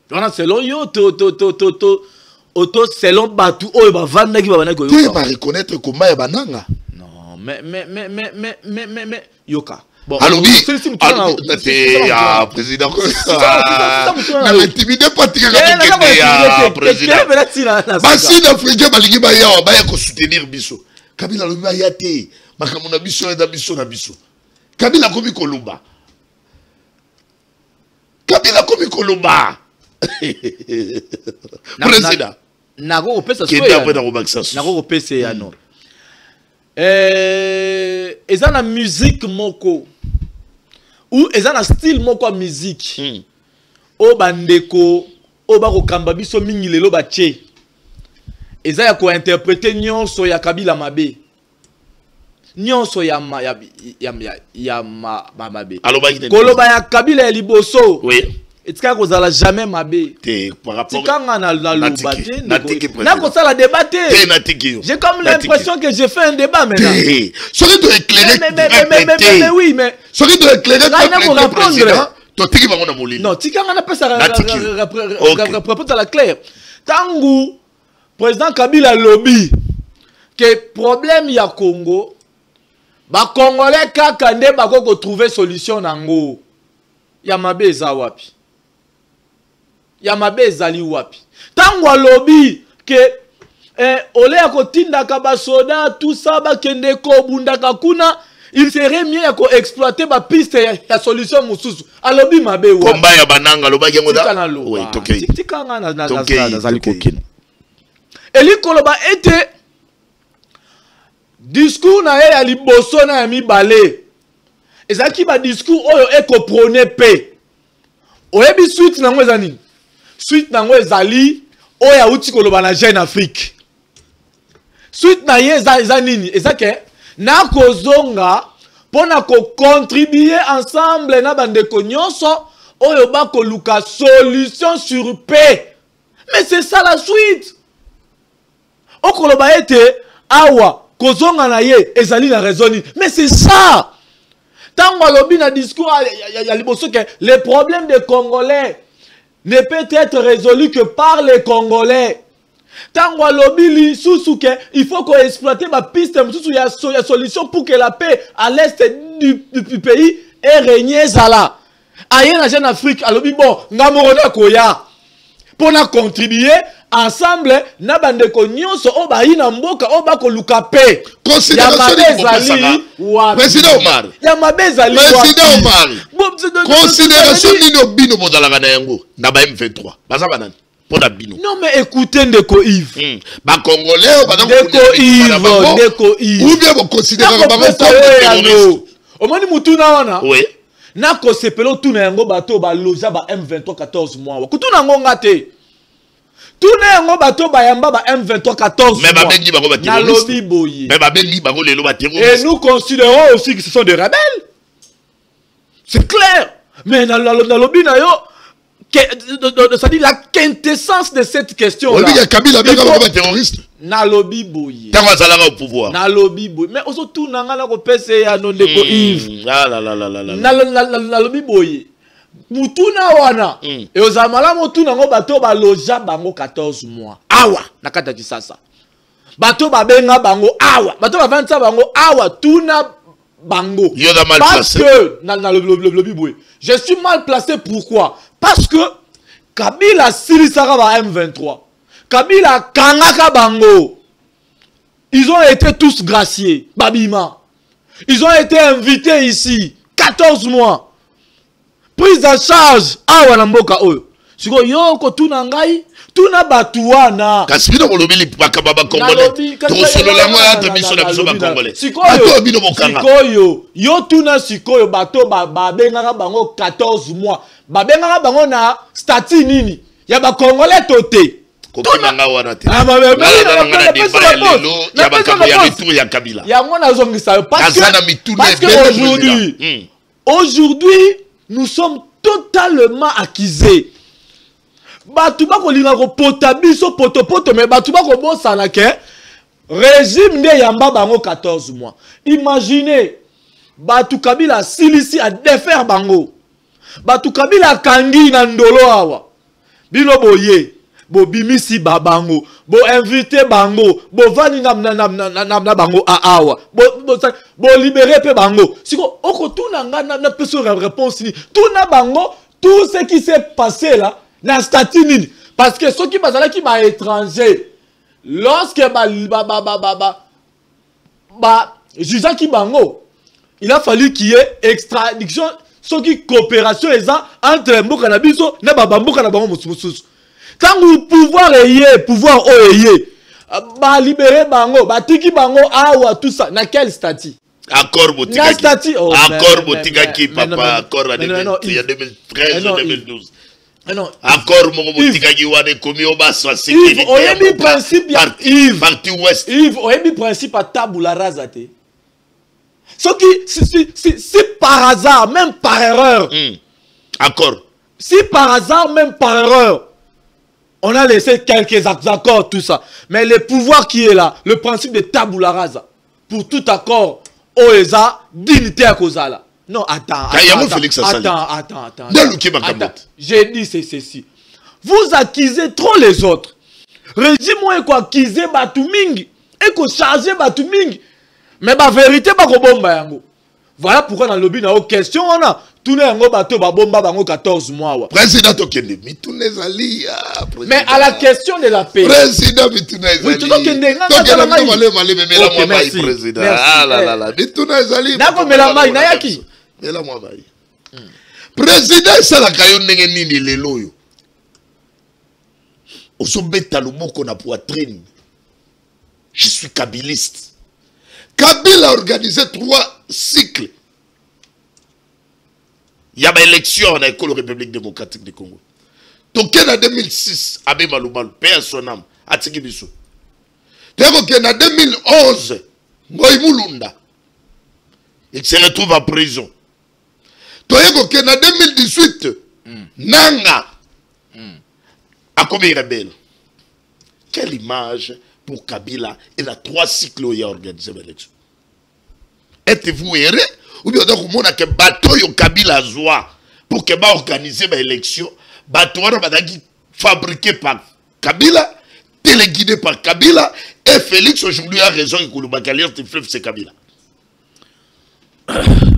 Voilà, selon yo, selon Batu, oh, bah, vanda qui va venir. Tu vas reconnaître comment il bananga. Non, mais, Yoka. Bon, alobi, président. Na l'intimidé pas tirer président. Basi d'Afrique, baligi baya, baya ko soutenir biso. Kabila lobi baya te, makamuna biso et da biso na biso. Kabila komi kolumba. Kabila komi kolumba. Président. nako kopesa qui est après dans Robaxas nako kopesa ya no eza na musique moko ou eza na style moko ya musique o bandeko o ba ko kamba biso mingi lelo ba tche eza ya ko interpréter nyonso ya kabila mabe nyonso ya mabe koloba ya kabila ya liboso oui etika kozala jamais mabe te par rapport tikanga na loba te na ko sala débat te j'ai comme l'impression que j'ai fait un débat maintenant celui de éclairer mais oui mais celui de éclairer le président to tiki bango na molini non tikanga na pesa répondre à la claire tangu président Kabila lobby que problème ya Congo ba congolais kaka nde bako trouver solution nango ya mabe eza wapi ya mabe ezali wapi tango lobby que ole ya kotinda ba soda tout ça ba kende ko bundaka kuna il serait mieux ya ko exploiter ba piste ya solution mususu alobi mabe wapi komba ya bananga lobaki ngo da oui tokei tikanga na zali kokina eli koloba ete discours na ye ya liboso na ya mibale ezalaki ba discours oyo ekoprone pe oyebi suite nango eza nini suite nango ezali oyo auti koloba na Jeune Afrique suite na ye eza nini eza ke na kozonga pona ko contribuer ensemble na bandeko nyonso oyo ba koluka solution sur paix mais c'est ça la suite okoloba ete awa kozonga na ye ezali na raisonner mais c'est ça tango lobi na discours ya liboso que les problèmes des Congolais ne peut être résolu que par les Congolais tango lobi li susu que il faut qu'on exploiter ma piste susu ya solution pour que la paix à l'est du pays ait régné zala aye na Jeune Afrique alobi bon ngamorona koya pour na contribuer ensemble na bandeko nyonso o ba ina mboka o ba ko luka pe président Omar ya mabezali président Omar considération nino bino bozalaka na yango na ba M23 baza banani pona bino non mais écoutez ndeko Yves ba congolais ba ndeko Yves ou bien vous considérez ba terroriste omoni mutuna wana oui na ko sepelo tuna yango bato ba loja ba M23 14 mois kutuna ngonga te tuna yango bato bayamba ba M23 14 mais ba bengi bango ba terroriste mais ba bengi bango lelo ba terroriste et nous considérons aussi que ce sont des rebelles c'est clair mais na lobby na yo ça dit la quintessence de cette question là oui ya Kabila benga ba terroriste na lobby boye tango zalaka au pouvoir na lobby boye mais ozo tuna ngala ko pese ya no ndeko Yves na lobby boye mutuna wana et ozamala mutuna ngo bato ba loja bango 14 mois awa nakata kisasa bato ba benga bango awa bato ba vanta bango awa tuna bango parce que na lobby boye je suis mal placé pourquoi parce que Kabila silisaka ba M23 Kabila kangaka bango ils ont été tous graciés babima ils ont été invités ici 14 mois prise en charge awa na mboka oyo siko yoko tuna ngai tuna batuana kasibino kolobeli bakaba ba congolais to solo la mo entre biso na biso ba congolais bato bino bokanga sikoyo yo tuna sikoyo bato ba bengaka bango 14 mois ba bengaka bango na statut nini ya ba congolais toté kokina wana te ah ya Kabila yango nazongisa parce que aujourd'hui nous sommes totalement accusés. Batuba ko linga ko potabiso potopoto mais batuba ko bosana ke régime de yamba bango 14 mois. Imaginez Batu Kabila silisi a défaire bango. Batu Kabila kangi na ndolo awa. Bino boye bo bimisi babango bo invité bango bo vani na bango awa bo libérer pe bango siko oko tuna nga na peso réponse ni tuna bango tout ce qui s'est passé là na statut nini parce que ceux qui bazala qui ba étranger lorsque jugeant qui bango il a fallu qu'il y ait extradition ceux qui coopération entre mboka na biso na babamboka na bango mususu. Tant que pouvoir oyé, ba libérer bango, ba tiki bango awa tout ça, na quel statut? Accord botikaki. Accord botikaki papa, accord en 2013 2012. Accord mon botikaki wane komi au bas soit sécurité. Yves, oyebi principe ya Yves. Parti ouest. Yves, oyebi principe à tabula rasa te. Ce qui, si par hasard, même par erreur. Accord. Si par hasard, même par erreur, on a laissé quelques accords, tout ça. Mais le pouvoir qui est là, le principe de tabula rasa, pour tout accord, Oeza, dignité à cause là. Non, attends. Attends. J'ai dit c'est ceci. Vous accusez trop les autres. Régime-moi quoi accuser Batumingi et qu'on charge Batumingi. Mais la vérité, pas qu'on bombe yango. Voilà pourquoi dans le lobby, on a question, on a tout le monde bateau, bomba bango 14 mois. Président Tokende, Mitunezali. Mais à la question de la paix. Président Mitunezali. Oui, Tokende, merci. Président. Ah là là là. Mitunezali. Nako melama inayaki. Melama mai. Président sala kayo ndenge nini lelo yo. Osobeta lomoko na poitrine. Je suis kabiliste. Kabila a organisé 3 cycles. Il y a une élection en école République démocratique du Congo. Donc en 2006, Abbé Maloumal, paix à son âme, à Tsigibiso. Donc en 2011, Ngoï Moulunda, il se retrouve en prison. Donc en 2018, Nanga, a commis rebelle. Quelle image pour Kabila, il a 3 cycles où il a organisé l'élection. Êtes-vous erré? Ou bien donc on a que bateau yo Kabila zoa pour que ba organiser l'élection, bateau on a fabriqué par Kabila, téléguidé par Kabila, et Félix aujourd'hui a raison que le Bakalier de fleuve c'est Kabila.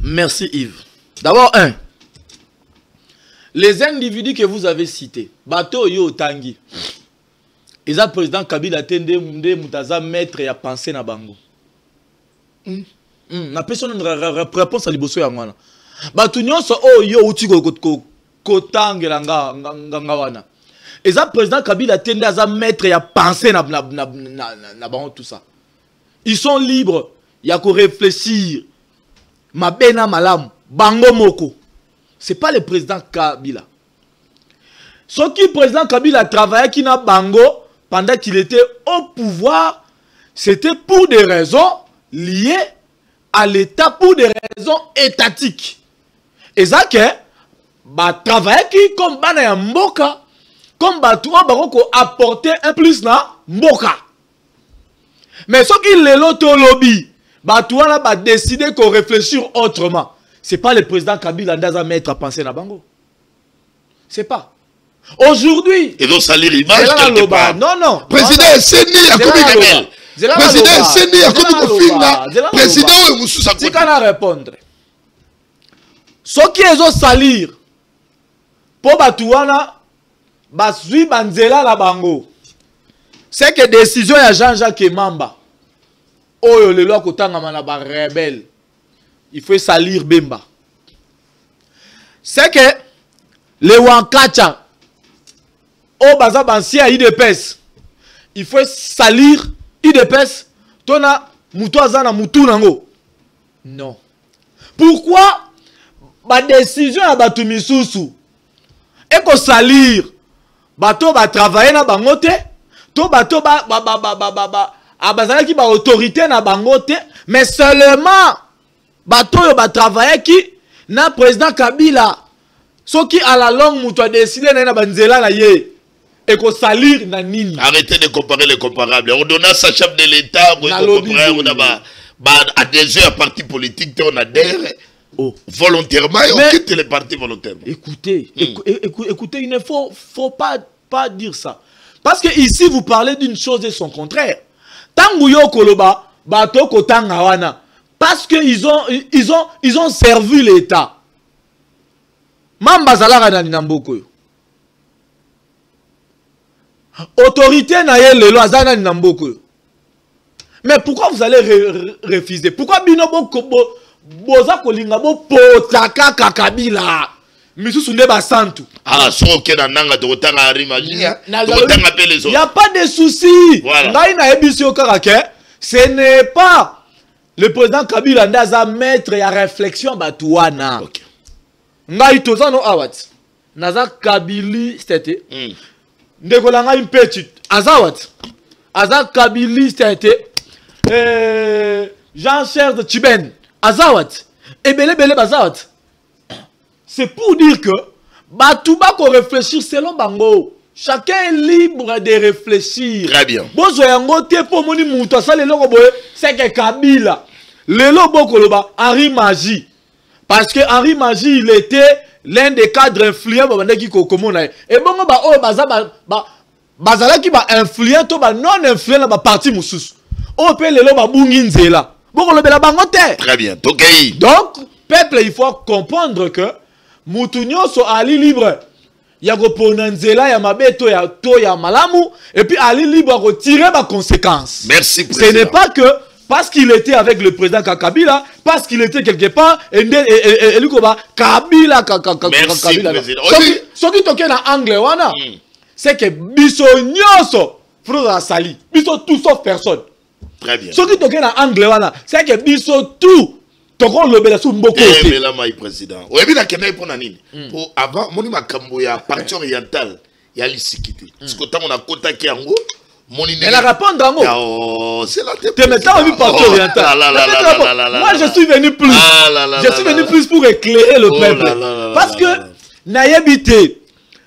Merci Yves. D'abord les individus que vous avez cités, bateau yo Tangi. Et le président Kabila tende mutaza maître et a pensé na bango. Na personne réponse à liboso ya ngwana. Batu nyonso yo uti ko tangela nga wana. Et le président Kabila tende aza maître et a pensé na bango tout ça. Ils sont libres, ya ko réfléchir. Mabena malam, bango moko. C'est pas le président Kabila. Ce qui le président Kabila travaillait qui na bango pendant qu'il était au pouvoir, c'était pour des raisons liées à l'État, pour des raisons étatiques. Et ça que, travailler qui comme Bana Mboka, comme Batoua Baroko apporter un plus na Mboka. Mais ce qui est l'autre lobby, Batoua va décider qu'on réfléchisse autrement. C'est pas le président Kabila Ndaza mettre à penser na bango. C'est pas. Aujourd'hui, et donc ça l'image quelque part. Non. Président Seni a commis rebelle. Président Seni a commis Kofinga. Président Moussoussa. Si qu'on a répondre. Ce qui est au salir, pour Batouana, Basui Banzela la bango. C'est que décision ya Jean-Jacques Mamba. Oyo le loi kotanga manaba rebelle. Il faut salir Bemba. C'est que le Wankacha. Oh, baza bansi à IDPS. Il faut salir IDPS. Tona mutu azana mutu nango. Non. Pourquoi ba décision à batu misusu et ko salir bato ba travailler na bangote to bato abazala ki ba autorité na bangote mais seulement bato yo ba travailler ki na président Kabila. Ce qui à la longue mutu a décidé na banzela na ye. Et qu'on salir na nini. Arrêtez de comparer les comparables. On donne sa chef de l'État, on a adhéré à parti politique, on adhère volontairement et on quitte les partis volontairement. Écoutez, écoutez, il ne faut pas dire ça. Parce que ici, vous parlez d'une chose et son contraire. Tangu yo koloba, bato kotanga wana. Parce qu'ils ont servi l'État. Mamba zalaka na ninamboko. Autorité na ye lelo azana ninamboko. Mais pourquoi vous allez refuser? Pourquoi bino boza kolinga bo potaka Kabila? misusu nde basantu. Ah, soki na nanga to tanga arimagia. Il n'y a pas de souci. Voilà. Ce n'est pas le président Kabila ndaza maître ya réflexion batuana. OK. Ngai tozano awat. Naza Kabili c'était. Ndekola ngai petit. Azawat. Aza Kabili c'était. Jean-Cher de Chiben. Azawat. Et belé bazawat. C'est pour dire que Batouba qu'on réfléchir selon Bango. Chacun est libre de réfléchir. Très bien. C'est que Kabila. Lelo Bokoloba, Henri Magie. Parce que Henri Magie, il était l'un des cadres influents. Et bon, bazala qui va influent, non influent dans parti Moussous. On peut le loba bunginzela. Très bien. Okay. Donc, peuple, il faut comprendre que Moutounio so ali libre. Ya go ponanzela ya mabeto ya to ya malamu et puis ali libre à retirer ma conséquence. Merci président. Ce n'est pas que parce qu'il était avec le président Kabila, parce qu'il était quelque part et lui Kabila Merci président. Ce qui toque na anglais wana c'est que biso nyoso frère sali, biso tout sauf personne. Très bien. Ce qui toque na anglais wana c'est que biso tout Tokon lobela sou mboko te. Mais là my président. Oui, bien kena pour nani. Pour avant moni makambo ya partie orientale ya lisikité. Parce que tant on a contacté yango moni ne. Elle a répondu yango. Oh, c'est la tête. Tu m'as vu partie orientale. Moi je suis venu plus. Je suis venu plus pour éclairer le peuple. Parce que naïbité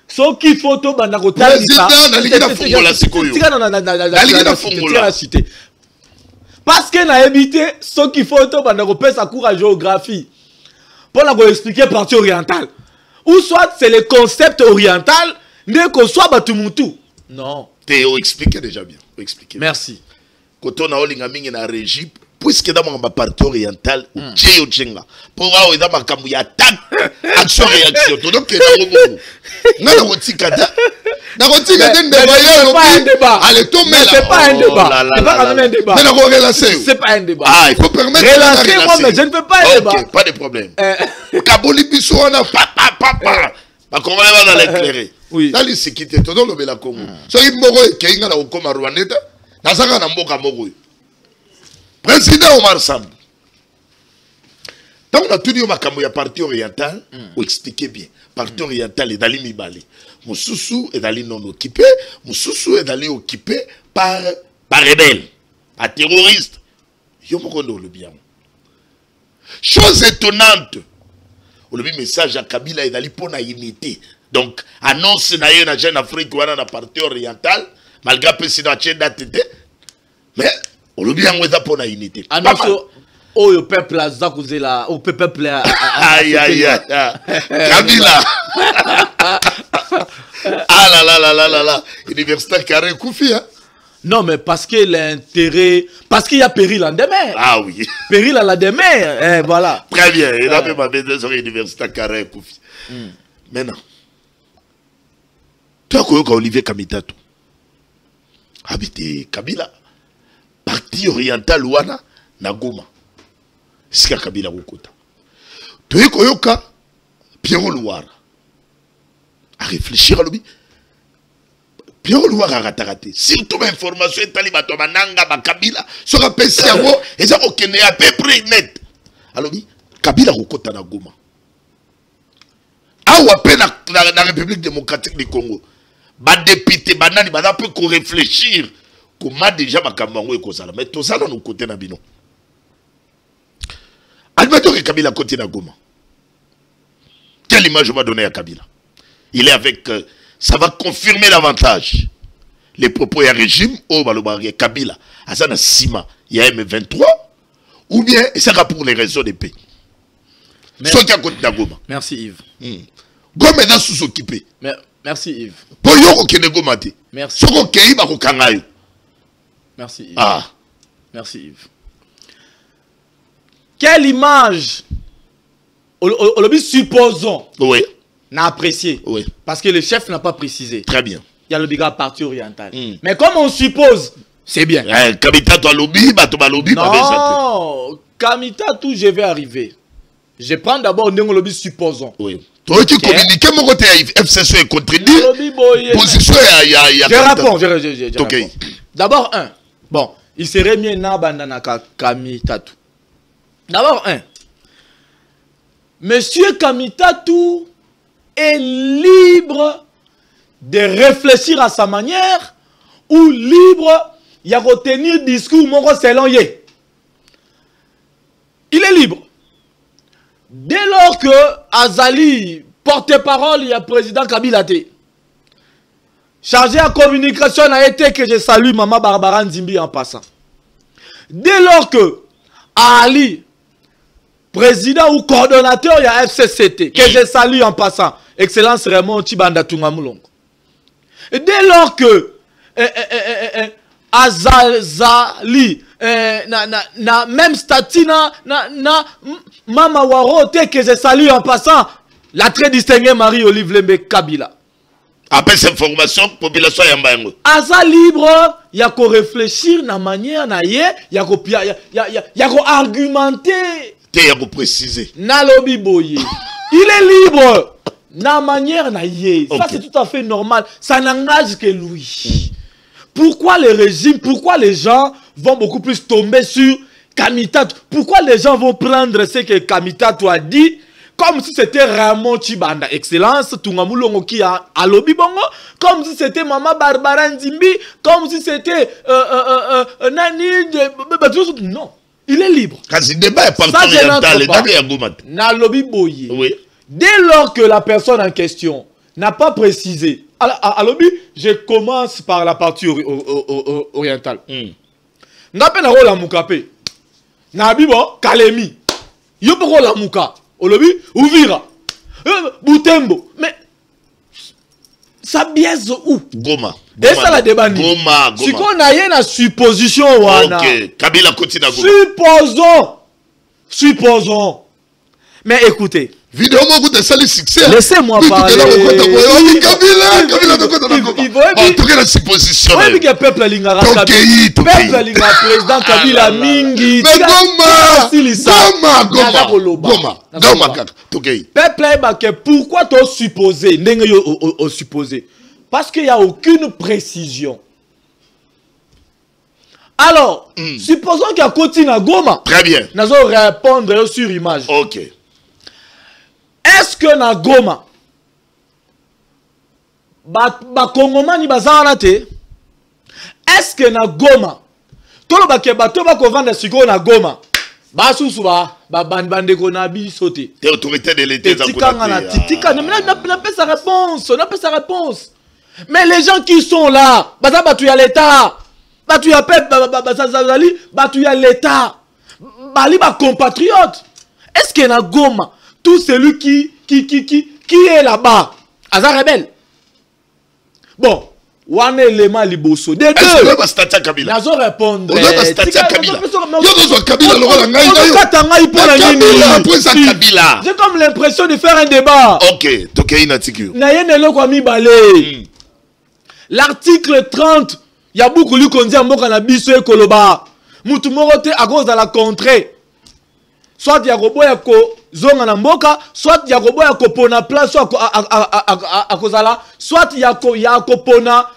ce qu'il faut to banda kotala ça. Parce que na évité ce qu'il faut to banda repère sa cours à géographie pour la expliquer partie orientale ou soit c'est le concept oriental ne que soit batumutu non Théo expliquer déjà bien expliquer merci quand on a olinga mingi na régie puisque dans ma partie orientale ou tcheo tchenga pour voir dans ma kambu ya attaque action réaction donc que na robo na rotika da na rotika den débat allez tomber là c'est pas un débat c'est pas quand même un débat mais na relancer c'est pas un débat ah il faut permettre relancer moi mais je ne peux pas un débat OK pas de problème kaboli biso na papa ba comment va l'éclairer oui dans les sécurité to dans le bela Congo so imoko keinga na okoma Rwanda na saka na mboka moko président Omar Samb. Donc on a tout dit au makambo ya partie orientale, ou expliquer bien. Partie orientale est dans l'Imibali. Moussoussou est dans non occupé, Moussoussou est dans occupé par rebelles, par terroristes. Yomokondo le bien. Chose étonnante. Le message à Kabila est dans pour la unité. Donc annonce na yo na jeune Afrique wana na partie orientale, malgré président Tchenda Tete, mais on le bien pour la unité. Annonce au peuple à Zakuzela, au peuple à aïe aïe aïe. Kabila. Ah là. Université Carré Koufi hein. Non mais parce que l'intérêt, parce qu'il y a péril en demain. Ah oui. Péril à la demain, voilà. Très bien. Il a même amené sur l'université Carré Koufi. Maintenant, toi quoi Olivier Kamitato. Habité Kabila. Parti oriental wana na Goma. Sika Kabila Wokota. Toye koyoka Pierre Louara. À réfléchir à lui. Pierre Louara a raté. Surtout l'information est allée bato mananga ba Kabila sera pesi yango et ça okene à peu près net. Alors oui, Kabila Wokota na Goma. Awa pe na République démocratique du Congo. Ba député banani ba peut qu'on réfléchir. Comment déjà Makambango et Kozala. Mais tout ça dans nos côtés Nabino. Admettons que Kabila côté na Goma. Quelle image on va donner à Kabila? Il est avec. Ça va confirmer davantage les propos et régime au Balobaré Kabila. Azana Sima, il y a M23. Ou bien, et ça va pour les raisons des pays. Soit qui a côté na Goma. Merci Yves. Goma est sous-occupé. Merci Yves. Pour yo qui ne Goma te. Merci. Soko kei ba ko kangayo. Merci Yves. Ah. Merci Yves. Quelle image supposons. Oui. N'a apprécié. Oui. Parce que le chef n'a pas précisé. Très bien. Il y a le biga partie orientale. Mais comme on suppose, c'est bien. Kamita toi lobby, bato lobby. Non. Kamita tout je vais arriver. Je prends d'abord le lobby supposons. Oui. Toi qui communiques mon côté FCC et contredit position je réponds. D'abord bon, il serait mieux n'abandonner Kamitatou. D'abord Monsieur Kamitatou est libre de réfléchir à sa manière ou libre de retenir discours mon selon yé. Il est libre. Dès lors que Azali porte-parole, il y a président Kabila Té. Chargé à communication a été que je salue Maman Barbara Nzimbi en passant. Dès lors que Ali, président ou coordonnateur, il y a FCCT, que je salue en passant, Excellence Raymond Tibanda Tungamulongo. Dès lors que Azali, na même statut na Mama Waro, que je salue en passant, la très distinguée Marie-Olive Lembe Kabila. Après cette information, population Yambango. Aza libre, il y a qu'à réfléchir na manière na y a qu'à argumenter. Il y a qu'à préciser. Na lobby boye. Il est libre. Na manière na y. Ça c'est tout à fait normal. Ça n'engage que lui. Pourquoi le régime, pourquoi les gens vont beaucoup plus tomber sur Kamitatou? Pourquoi les gens vont prendre ce que Kamitatou a dit comme si c'était Ramon Chibanda, Excellence, Tungamulongo qui a lobby bongo, comme si c'était Maman Barbara Nzimbi, comme si c'était Nani, non, il est libre. Quand il débat est pas oriental, na lobby boye. Oui. Dès lors que la personne en question n'a pas précisé, à lobby, je commence par la partie orientale. N'appelle la rola mukape. Nabibo, Kalemi. Yopo la muka. Olobi, Ouvira, Boutembo, mais ça biaise où? Goma. Et ça la débat. Goma. Si qu'on a une supposition, ok, Kabila continue à Goma. Supposons. Mais écoutez. Vidéo moi vous avez succès. Laissez-moi parler. Kabila en tout cas la supposition. Oui, mais peuple lingara peuple lingara président Kabila mingi. Goma. Peuple pourquoi tu supposé ndenge yo supposé? Parce qu'il n'y a aucune précision. Alors, supposons qu'il y a Kotina Goma. Très bien. Nous allons répondre sur image. Ok. Est-ce que na Goma ba Kongomani bazana te? Est-ce que na Goma tolo ba ke bato ba ko vendre siko na Goma ba susu ba bande ko na biso te? T'es autorité de l'État za ko titika na pas sa réponse. Mais les gens qui sont là, baza batu ya l'État, batu ya peuple, batu ya l'État, bali ba compatriotes. Est-ce que na Goma tout celui qui est là-bas, Aza rebelle. Bon, one élément liboso. Des deux. Nazo répondre. J'ai comme l'impression de faire un débat. Ok, l'article 30, il y a beaucoup de gens qui ont dit que c'est Koloba. Moutoumorote à cause de la contrée. Soit il y a Roboyako zonga na mboka, soit il y a Roboyako pona place, soit il y a pona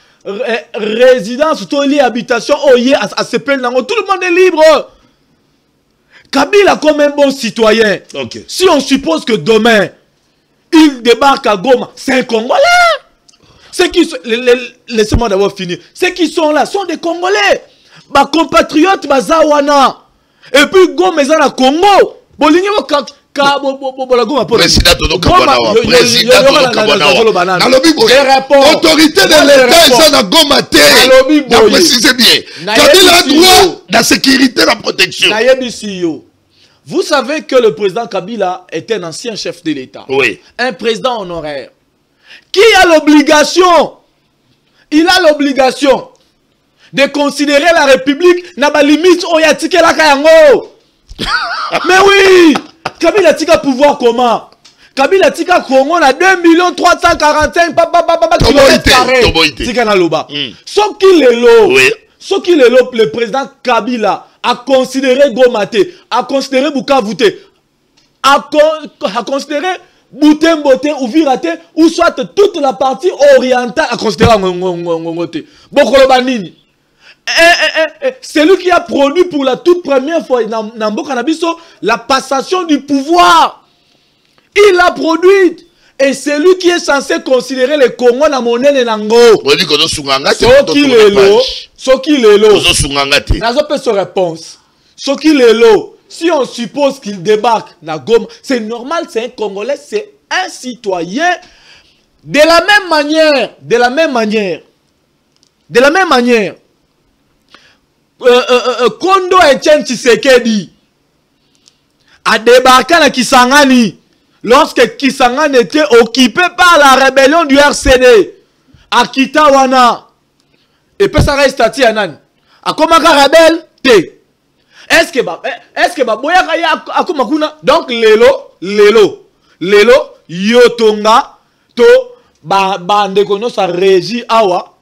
résidence, toli habitation, oye à se plaindre. Tout le monde est libre. Kabila comme un bon citoyen. Okay. Si on suppose que demain il débarque à Goma, c'est un Congolais. Laissez-moi d'abord finir. Ceux qui sont là sont des Congolais. Ba compatriotes bazawana. Et puis Goma est dans le Congo. Bolingi président autorité de l'État na Goma te. Précisez bien. Kabila a droit la sécurité, la protection. Vous savez que le président Kabila est un ancien chef de l'État. Oui. Un président honoraire. Qui a l'obligation? Il a l'obligation de considérer la République n'a pas limite oyatike la kayango. Mais oui, Kabila tika pouvoir comment? Kabila tika Congo na 2 345 km². Tika na loba. Sauf qu'il est l'eau. Sauf qu'il est l'eau, le président Kabila a considéré Gomate, a considéré Bukavu, a considéré Boutembo ou Virate, ou soit toute la partie orientale à considérer Ngote. Bokolo Banini. C'est lui qui a produit pour la toute première fois dans Canabiso la passation du pouvoir. Il l'a produit. Et c'est lui qui est censé considérer les Congo na monnaie et nango. Soki lelo. Nazo pe sa réponse. Soki lelo. Si on suppose qu'il débarque na Goma, c'est normal, c'est un Congolais, c'est un citoyen. De la même manière. Kondo Etienne Tshisekedi a débarqué à Kisangani lorsque Kisangani était occupé par la rébellion du RCD à Kitawana. Et puis ça reste à Tianan. A comment rebelle T. Est-ce que boya kaya akumakuna donc lelo yotonga to bande kono sa régie awa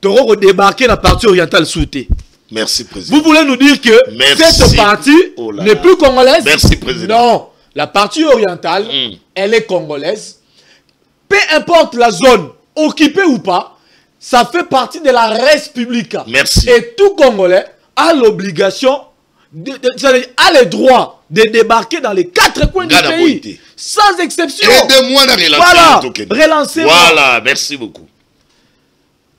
to débarquer la partie orientale souté. Merci, Président. Vous voulez nous dire que cette partie n'est plus congolaise? Merci, Président. Non. La partie orientale, elle est congolaise. Peu importe la zone, occupée ou pas, ça fait partie de la République. Merci. Et tout Congolais a l'obligation, a le droit de débarquer dans les 4 coins du pays. Sans exception. Aidez-moi à relancer. Relancer. Voilà, merci beaucoup.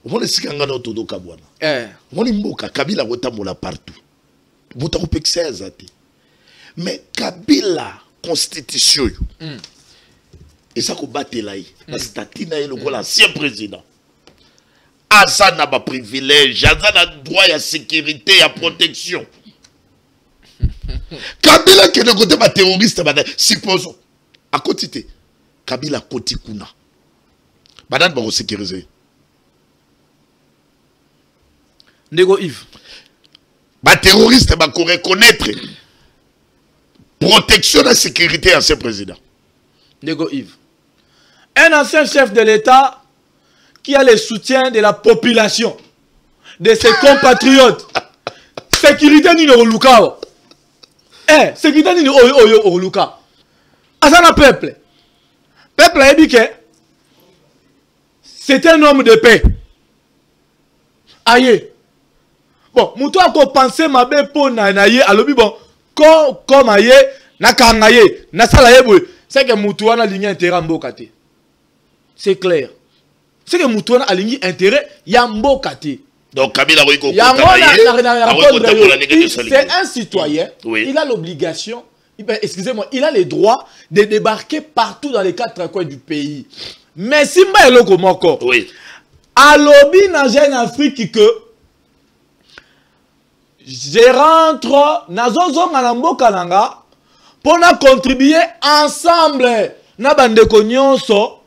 On est si on est mboka Kabila wotambola partout. Muta kopekisa azate. Mais Kabila constitution et ça ko batela yi. Na statut na le l'ancien président. Asa na ba privilège, asa na droit à sécurité, à protection. Kabila qui est de côté ba terroriste ba supposons à côté Kabila koti kuna. Badan ba ko sécuriser. Nego Yves. Les terroristes vont reconnaître protection de la sécurité à ce président. Nego Yves. Un ancien chef de l'État qui a le soutien de la population, de ses compatriotes. Sécurité ni no luka. Sécurité ni no luka. Asana peuple. Peuple a dit que c'est un homme de paix. Aïe. Bon, moutou a pensé ma bé pour naïe, alobi bon, comme aïe, na kangaye, na salaye boy. C'est que moutou a ligné intérêt mbokate. C'est clair. C'est que moutou a ligné intérêt yambokate. Donc Kabila c'est un citoyen. Oui. Il a l'obligation, excusez-moi, il a le droit de débarquer partout dans les 4 coins du pays. Mais si m'a eloko moko. Oui. Alobi na jeune Afrique que je rentre nazozo mboka nanga pour contribuer ensemble na bandeko nyonso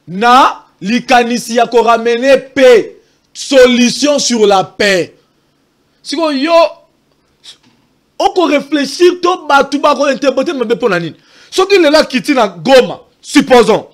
na likanisi ya ko ramener paix, solution sur la paix. Si yo oko réfléchir to batu ba ko interpréter mabe pona nini. Soki lela kiti na Goma, supposons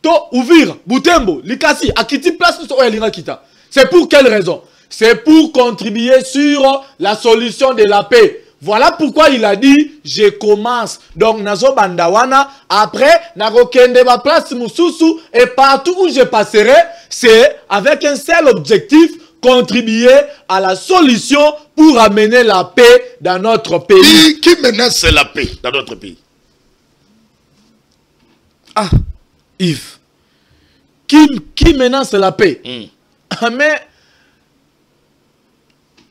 to ouvrir Boutembo, Likasi, a kiti place so elinga kita. C'est pour quelle raison? C'est pour contribuer sur la solution de la paix. Voilà pourquoi il a dit, je commence. Donc, nazo bandawana, après, nako kende ma place mususu, et partout où je passerai, c'est avec un seul objectif, contribuer à la solution pour amener la paix dans notre pays. Qui menace la paix dans notre pays? Ah, Yves. Qui menace la paix? Mais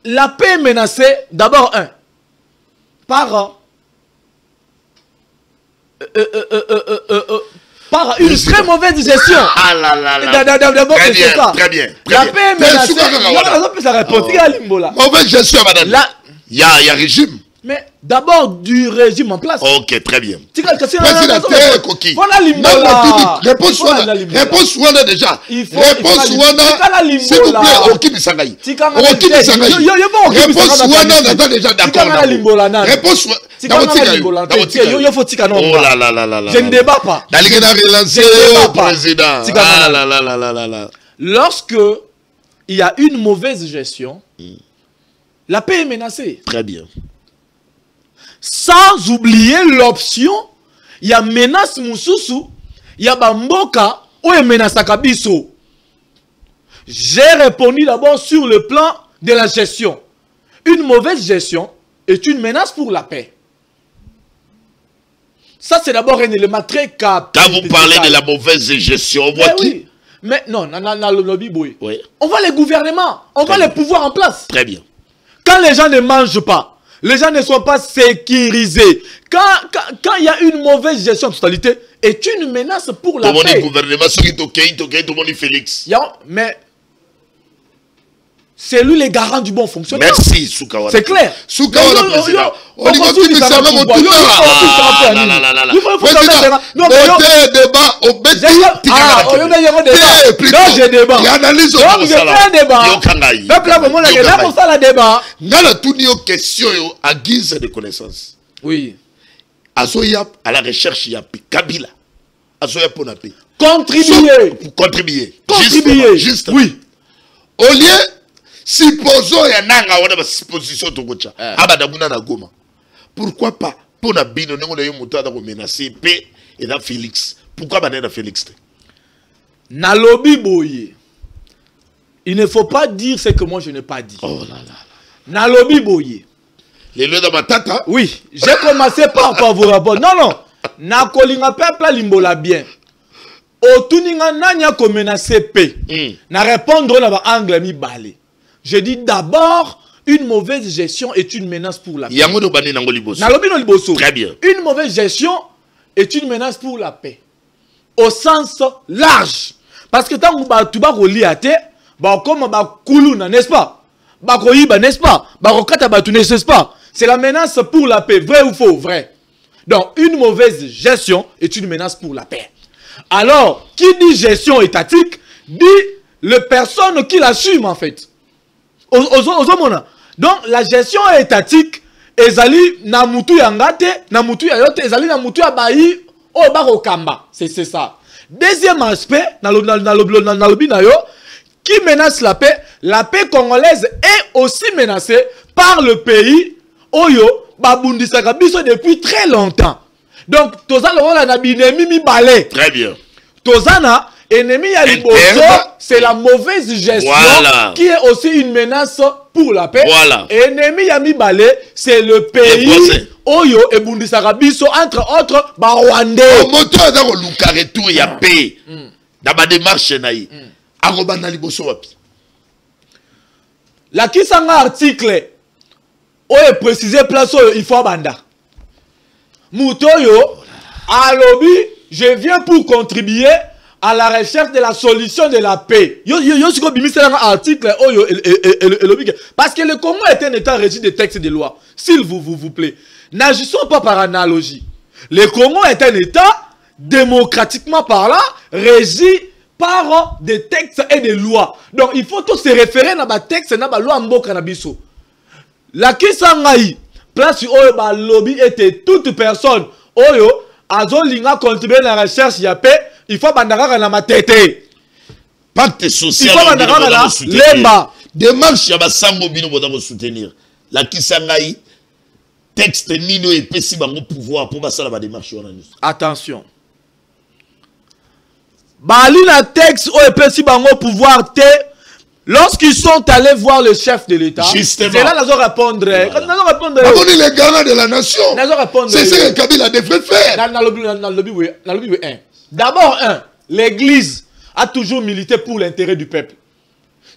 la paix est menacée, d'abord, par une très mauvaise gestion. Ah là là là. D'abord, très c'est bien, ça. très bien. La paix est menacée. Mauvaise gestion, madame. Il y a régime. Mais d'abord du régime en place. Ok, très bien. Président Coquille. Réponse Wana déjà. Réponse Wana. S'il vous plaît, Oki Bisangaï. Réponse Wana, on est déjà d'accord. Réponse Oh là là là là là. Je ne débat pas. Président. Ah là là là là là. Lorsque il y a une mauvaise gestion, la paix est menacée. Très bien. Sans oublier l'option, il y a menace Moussoussou ya ba mboka oyo menasaka biso. J'ai répondu d'abord sur le plan de la gestion. Une mauvaise gestion est une menace pour la paix. Ça, c'est d'abord un élément très capital. Quand vous parlez de la mauvaise gestion, on voit qui? Oui. Mais non, oui. On voit les gouvernements, on voit les pouvoirs en place. Très bien. Quand les gens ne mangent pas, les gens ne sont pas sécurisés. Quand il y a une mauvaise gestion en totalité, est une menace pour la paix. Tout le gouvernement, ceux qui t'occupent, tout le monde Félix. Mais c'est lui le garant du bon fonctionnement. Merci, Soukawa. C'est clair. Soukawa, le président. On dit que tu savais mon tour. Non, débat au bête. Non, j'ai débat. Il analyse au débat. Dans la tournée aux questions à guise de connaissances. Oui. Azoya à la recherche, il y a Kabila. Azoya pour la paix. Contribuer. Juste. Oui. Au lieu, supposons il y a une supposition de Gocha. Abadabuna na Goma. Pourquoi pas? Pour la bino, nous avons eu menacé paix et dans Félix. Pourquoi pas dans Félix? Nalobi boye. Il ne faut pas dire ce que moi je n'ai pas dit. Oh là là. Nalobi boye. Les lois de ma tata. Oui, j'ai commencé par vous répondre. Non. Nakolinga peuple limbola bien. Otuninga nanya ko menacer paix. Na répondre na ba angle mi balé. Je dis d'abord, une mauvaise gestion est une menace pour la paix. Très bien. Une mauvaise gestion est une menace pour la paix. Au sens large. Parce que tant que tu vas relier, comme Koulouna, n'est-ce pas? N'est-ce pas? N'est-ce pas? C'est la menace pour la paix. Vrai ou faux? Vrai. Donc, une mauvaise gestion est une menace pour la paix. Alors, qui dit gestion étatique, dit les personnes qui l'assument en fait. Donc, la gestion étatique, ezali na mutu yangate, na mutu yayote, ezali na mutu yabayi, o bako kamba. C'est ça. Deuxième aspect, qui menace la paix congolaise est aussi menacée par le pays Oyo, babundisaka biso depuis très longtemps. Donc, tozana on a binemi mi balé. Très bien. Tozana, ennemi ya liboso, c'est la mauvaise gestion qui est aussi une menace pour la paix. Voilà. Ennemi ya mi balé, c'est le pays Oyo et bundisaka biso entre autres ba Rwandais. Au moteur dans le retour ya paix. Dans ma démarche naï. Arobana liboso wapi. La kisanga article Oyo précisé place Oyo il faut banda. Mutoyo alobi, je viens pour contribuer à la recherche de la solution de la paix. Article parce que le Congo est un état régi de textes de loi. S'il vous plaît, n'agissons pas par analogie. Le Congo est un état démocratiquement parlant régi par des textes et des lois. Donc il faut tous se référer à des textes et à des lois mboka na biso. La kisangai place oyo ba lobby était toute personne oyo azolinga contribuer à la recherche ya paix. Il faut bandaka na matete. Pacte social. Il faut bandaka na lemba. Démarche ya basango bino boda ko soutenir. La kisangai texte nino et pesi bango pouvoir pour basala ba démarche wana. Attention. Bali na texte o pesi bango pouvoir te. Lorsqu'ils sont allés voir le chef de l'État, c'est là qu'ils ont répondre. Les garants de la nation. C'est ce que Kabila devrait faire. D'abord, l'Église a toujours milité pour l'intérêt du peuple.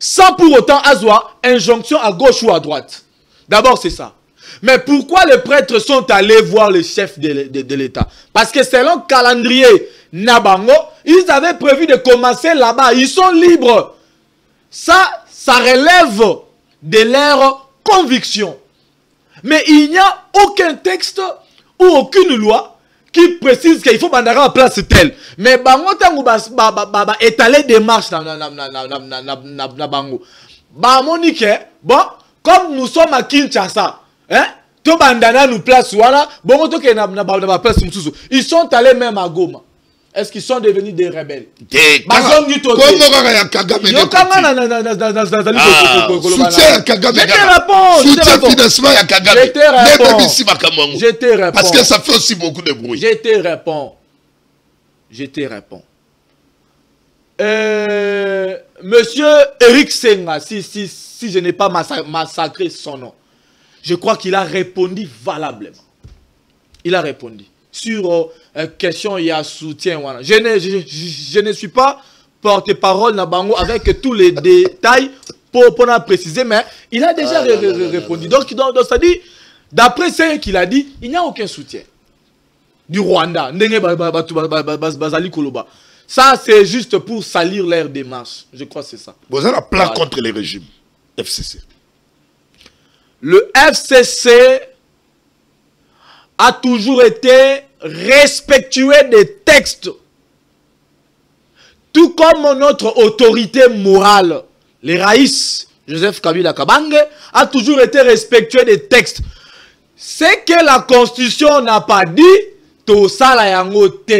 Sans pour autant avoir injonction à gauche ou à droite. D'abord, c'est ça. Mais pourquoi les prêtres sont allés voir le chef de l'État? Parce que selon le calendrier Nabango, ils avaient prévu de commencer là-bas. Ils sont libres. Ça relève de leur conviction. Mais il n'y a aucun texte ou aucune loi qui précise qu'il faut bandara en place tel. Mais bango tango étaler des marches na bango. Ba monique bon comme nous sommes à Kinshasa, hein? To bandana nous place voilà, bon to ke na place mususu. Ils sont allés même à Goma. Est-ce qu'ils sont devenus des rebelles? Parce que ça fait aussi beaucoup de bruit. Je te réponds. Je te réponds. Monsieur Eric Senga, si je n'ai pas massacré son nom, je crois qu'il a répondu valablement. Il a répondu. Sur question, il y a soutien. Voilà. Je ne suis pas porte-parole Nabango avec tous les détails pour préciser, mais il a déjà répondu. Donc, ça dit, d'après ce qu'il a dit, il n'y a aucun soutien du Rwanda. Ça, c'est juste pour salir leur démarche. Je crois que c'est ça. Vous avez un plan contre les régimes FCC. Le FCC a toujours été respectueux des textes. Tout comme notre autorité morale, les Raïs, Joseph Kabila Kabange, a toujours été respectueux des textes. Ce que la Constitution n'a pas dit, tout ça la yangote.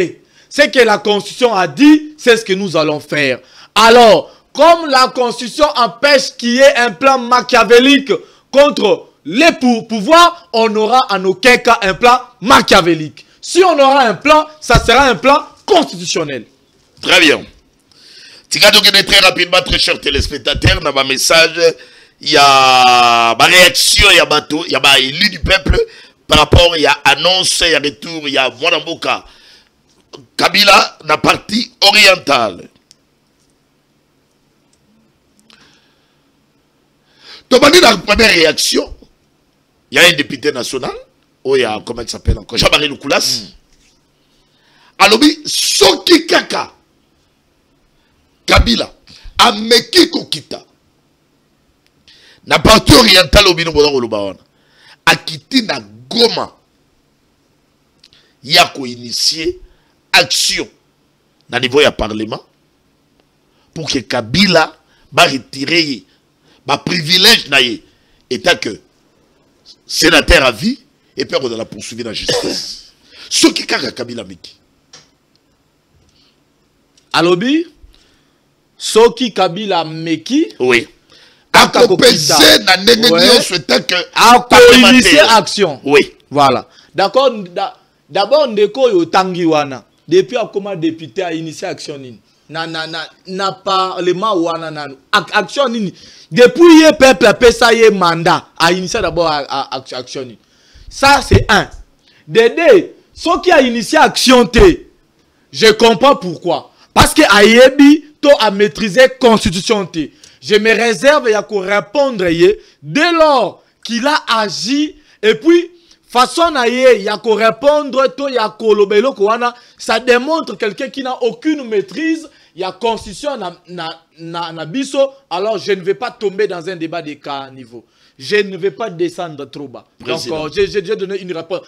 Ce que la Constitution a dit, c'est ce que nous allons faire. Alors, comme la Constitution empêche qu'il y ait un plan machiavélique contre les pouvoirs, on aura en aucun cas un plan machiavélique. Si on aura un plan, ça sera un plan constitutionnel. Très bien. Très rapidement, très chers téléspectateurs, dans ma message, il y a ma réaction, il y a ma élu du peuple par rapport, il y a annonce, il y a retour, il y a Mwanamboka. Kabila, la partie orientale. Donc, la première réaction, il y a un député national, il y a, comment il s'appelle encore, Jean-Marie Loukoulas. Alobi, Soki Kaka, Kabila, Ameki Kokita, na partie orientale, Akiti na Goma, Yako initié action na niveau ya parlement pour que Kabila va retirer ba privilège na ye état que sénateur à vie et puis on va la poursuivre dans la justice. Ce qui kaka Kabila miki. Alobi Soki Kabila meki. Oui. Akopese na nengeni souhaitant que initier action. Oui. Voilà. D'accord. D'abord ndeko yo tangiwana. Depuis comment député a initié action nini na parlement wana nanu action nini depuis le peuple a ça y mandat a initié d'abord action nini. Ça c'est un. Deux, ceux qui a initié action T, je comprends pourquoi, parce que Ayebi to a maîtrisé constitution T. Je me réserve à répondre dès lors qu'il a agi et puis façon na ye ya ko répondre to ya ko lobelo ko wana, ça démontre quelqu'un qui n'a aucune maîtrise ya constitution na biso. Alors je ne vais pas tomber dans un débat de cas niveau. Je ne vais pas descendre trop bas. Président. Donc j'ai donné une réponse.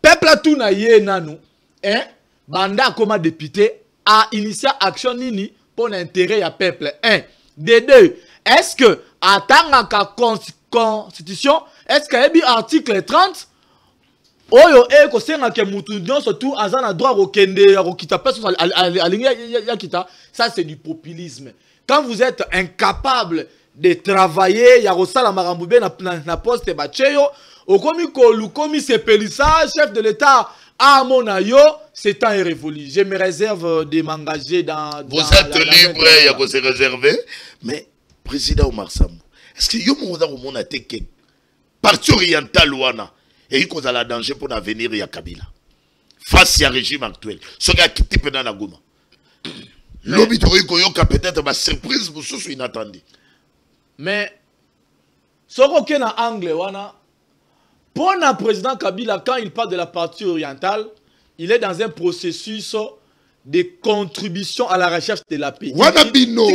Peuple a tout na ye nanu hein banda comme député a initié action nini pour l'intérêt ya peuple. Un. De deux, est-ce que attendre ka constitution, est-ce qu'il y a un article 30 oyo ko senga ke mutu surtout azana droit au kende kita personne kita, ça c'est du populisme. Quand vous êtes incapable de travailler ya rosala maramboube na poste bacheyo okomi ko lukomi sepelisa chef de l'état à mon ayo, c'est temps révolu. Je me réserve de m'engager dans vous êtes libre il y a que se réserver, mais président Omar Sambou, est-ce que yo mo dans mon ateke parti oriental wana et il cause la danger pour l'avenir de Kabila face au régime actuel. Ce gars qui type dans la Goma. L'objet peut-être ma surprise pour ce inattendu. Mais ce qu'on a en anglais, pour le président Kabila, quand il parle de la partie orientale, il est dans un processus de contribution à la recherche de la paix. Wanabino.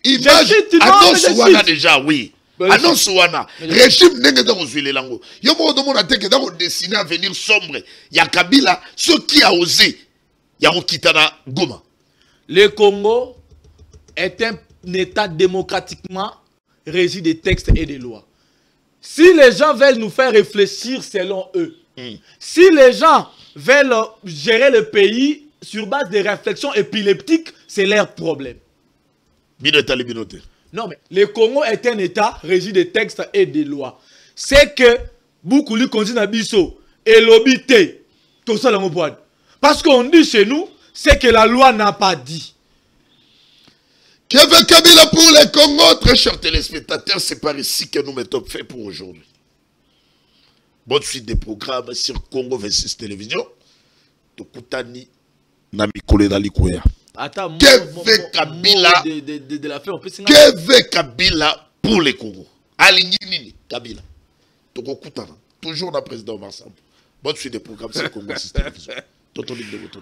Il va déjà, oui. Annonce wana régime nenge dans les langues. Yo mo do mona teke dans dessiner avenir sombre. Ya Kabila ce qui a osé ya kitana Goma. Le Congo est un état démocratiquement régi des textes et des lois. Si les gens veulent nous faire réfléchir selon eux, si les gens veulent gérer le pays sur base de réflexions épileptiques, c'est leur problème. Binote. Non, mais le Congo est un état régi des textes et des lois. C'est que beaucoup lui continuent à biso et l'obité tout ça dans mon boîte. Parce qu'on dit chez nous, c'est que la loi n'a pas dit. Que veut Kabila pour les Congo? Très chers téléspectateurs, c'est par ici que nous mettons fait pour aujourd'hui. Bonne suite des programmes sur Congo 26 Télévision. Tokutani Namikole Dalikoya. Attends, que veut Kabila de la fin, on peut que veut Kabila pour les Congo? Aligni Nini, Kabila. Tokutana. Toujours dans le président ensemble. Bonne suite des programmes sur Congo 26 Télévision. Toto Ligue de votre.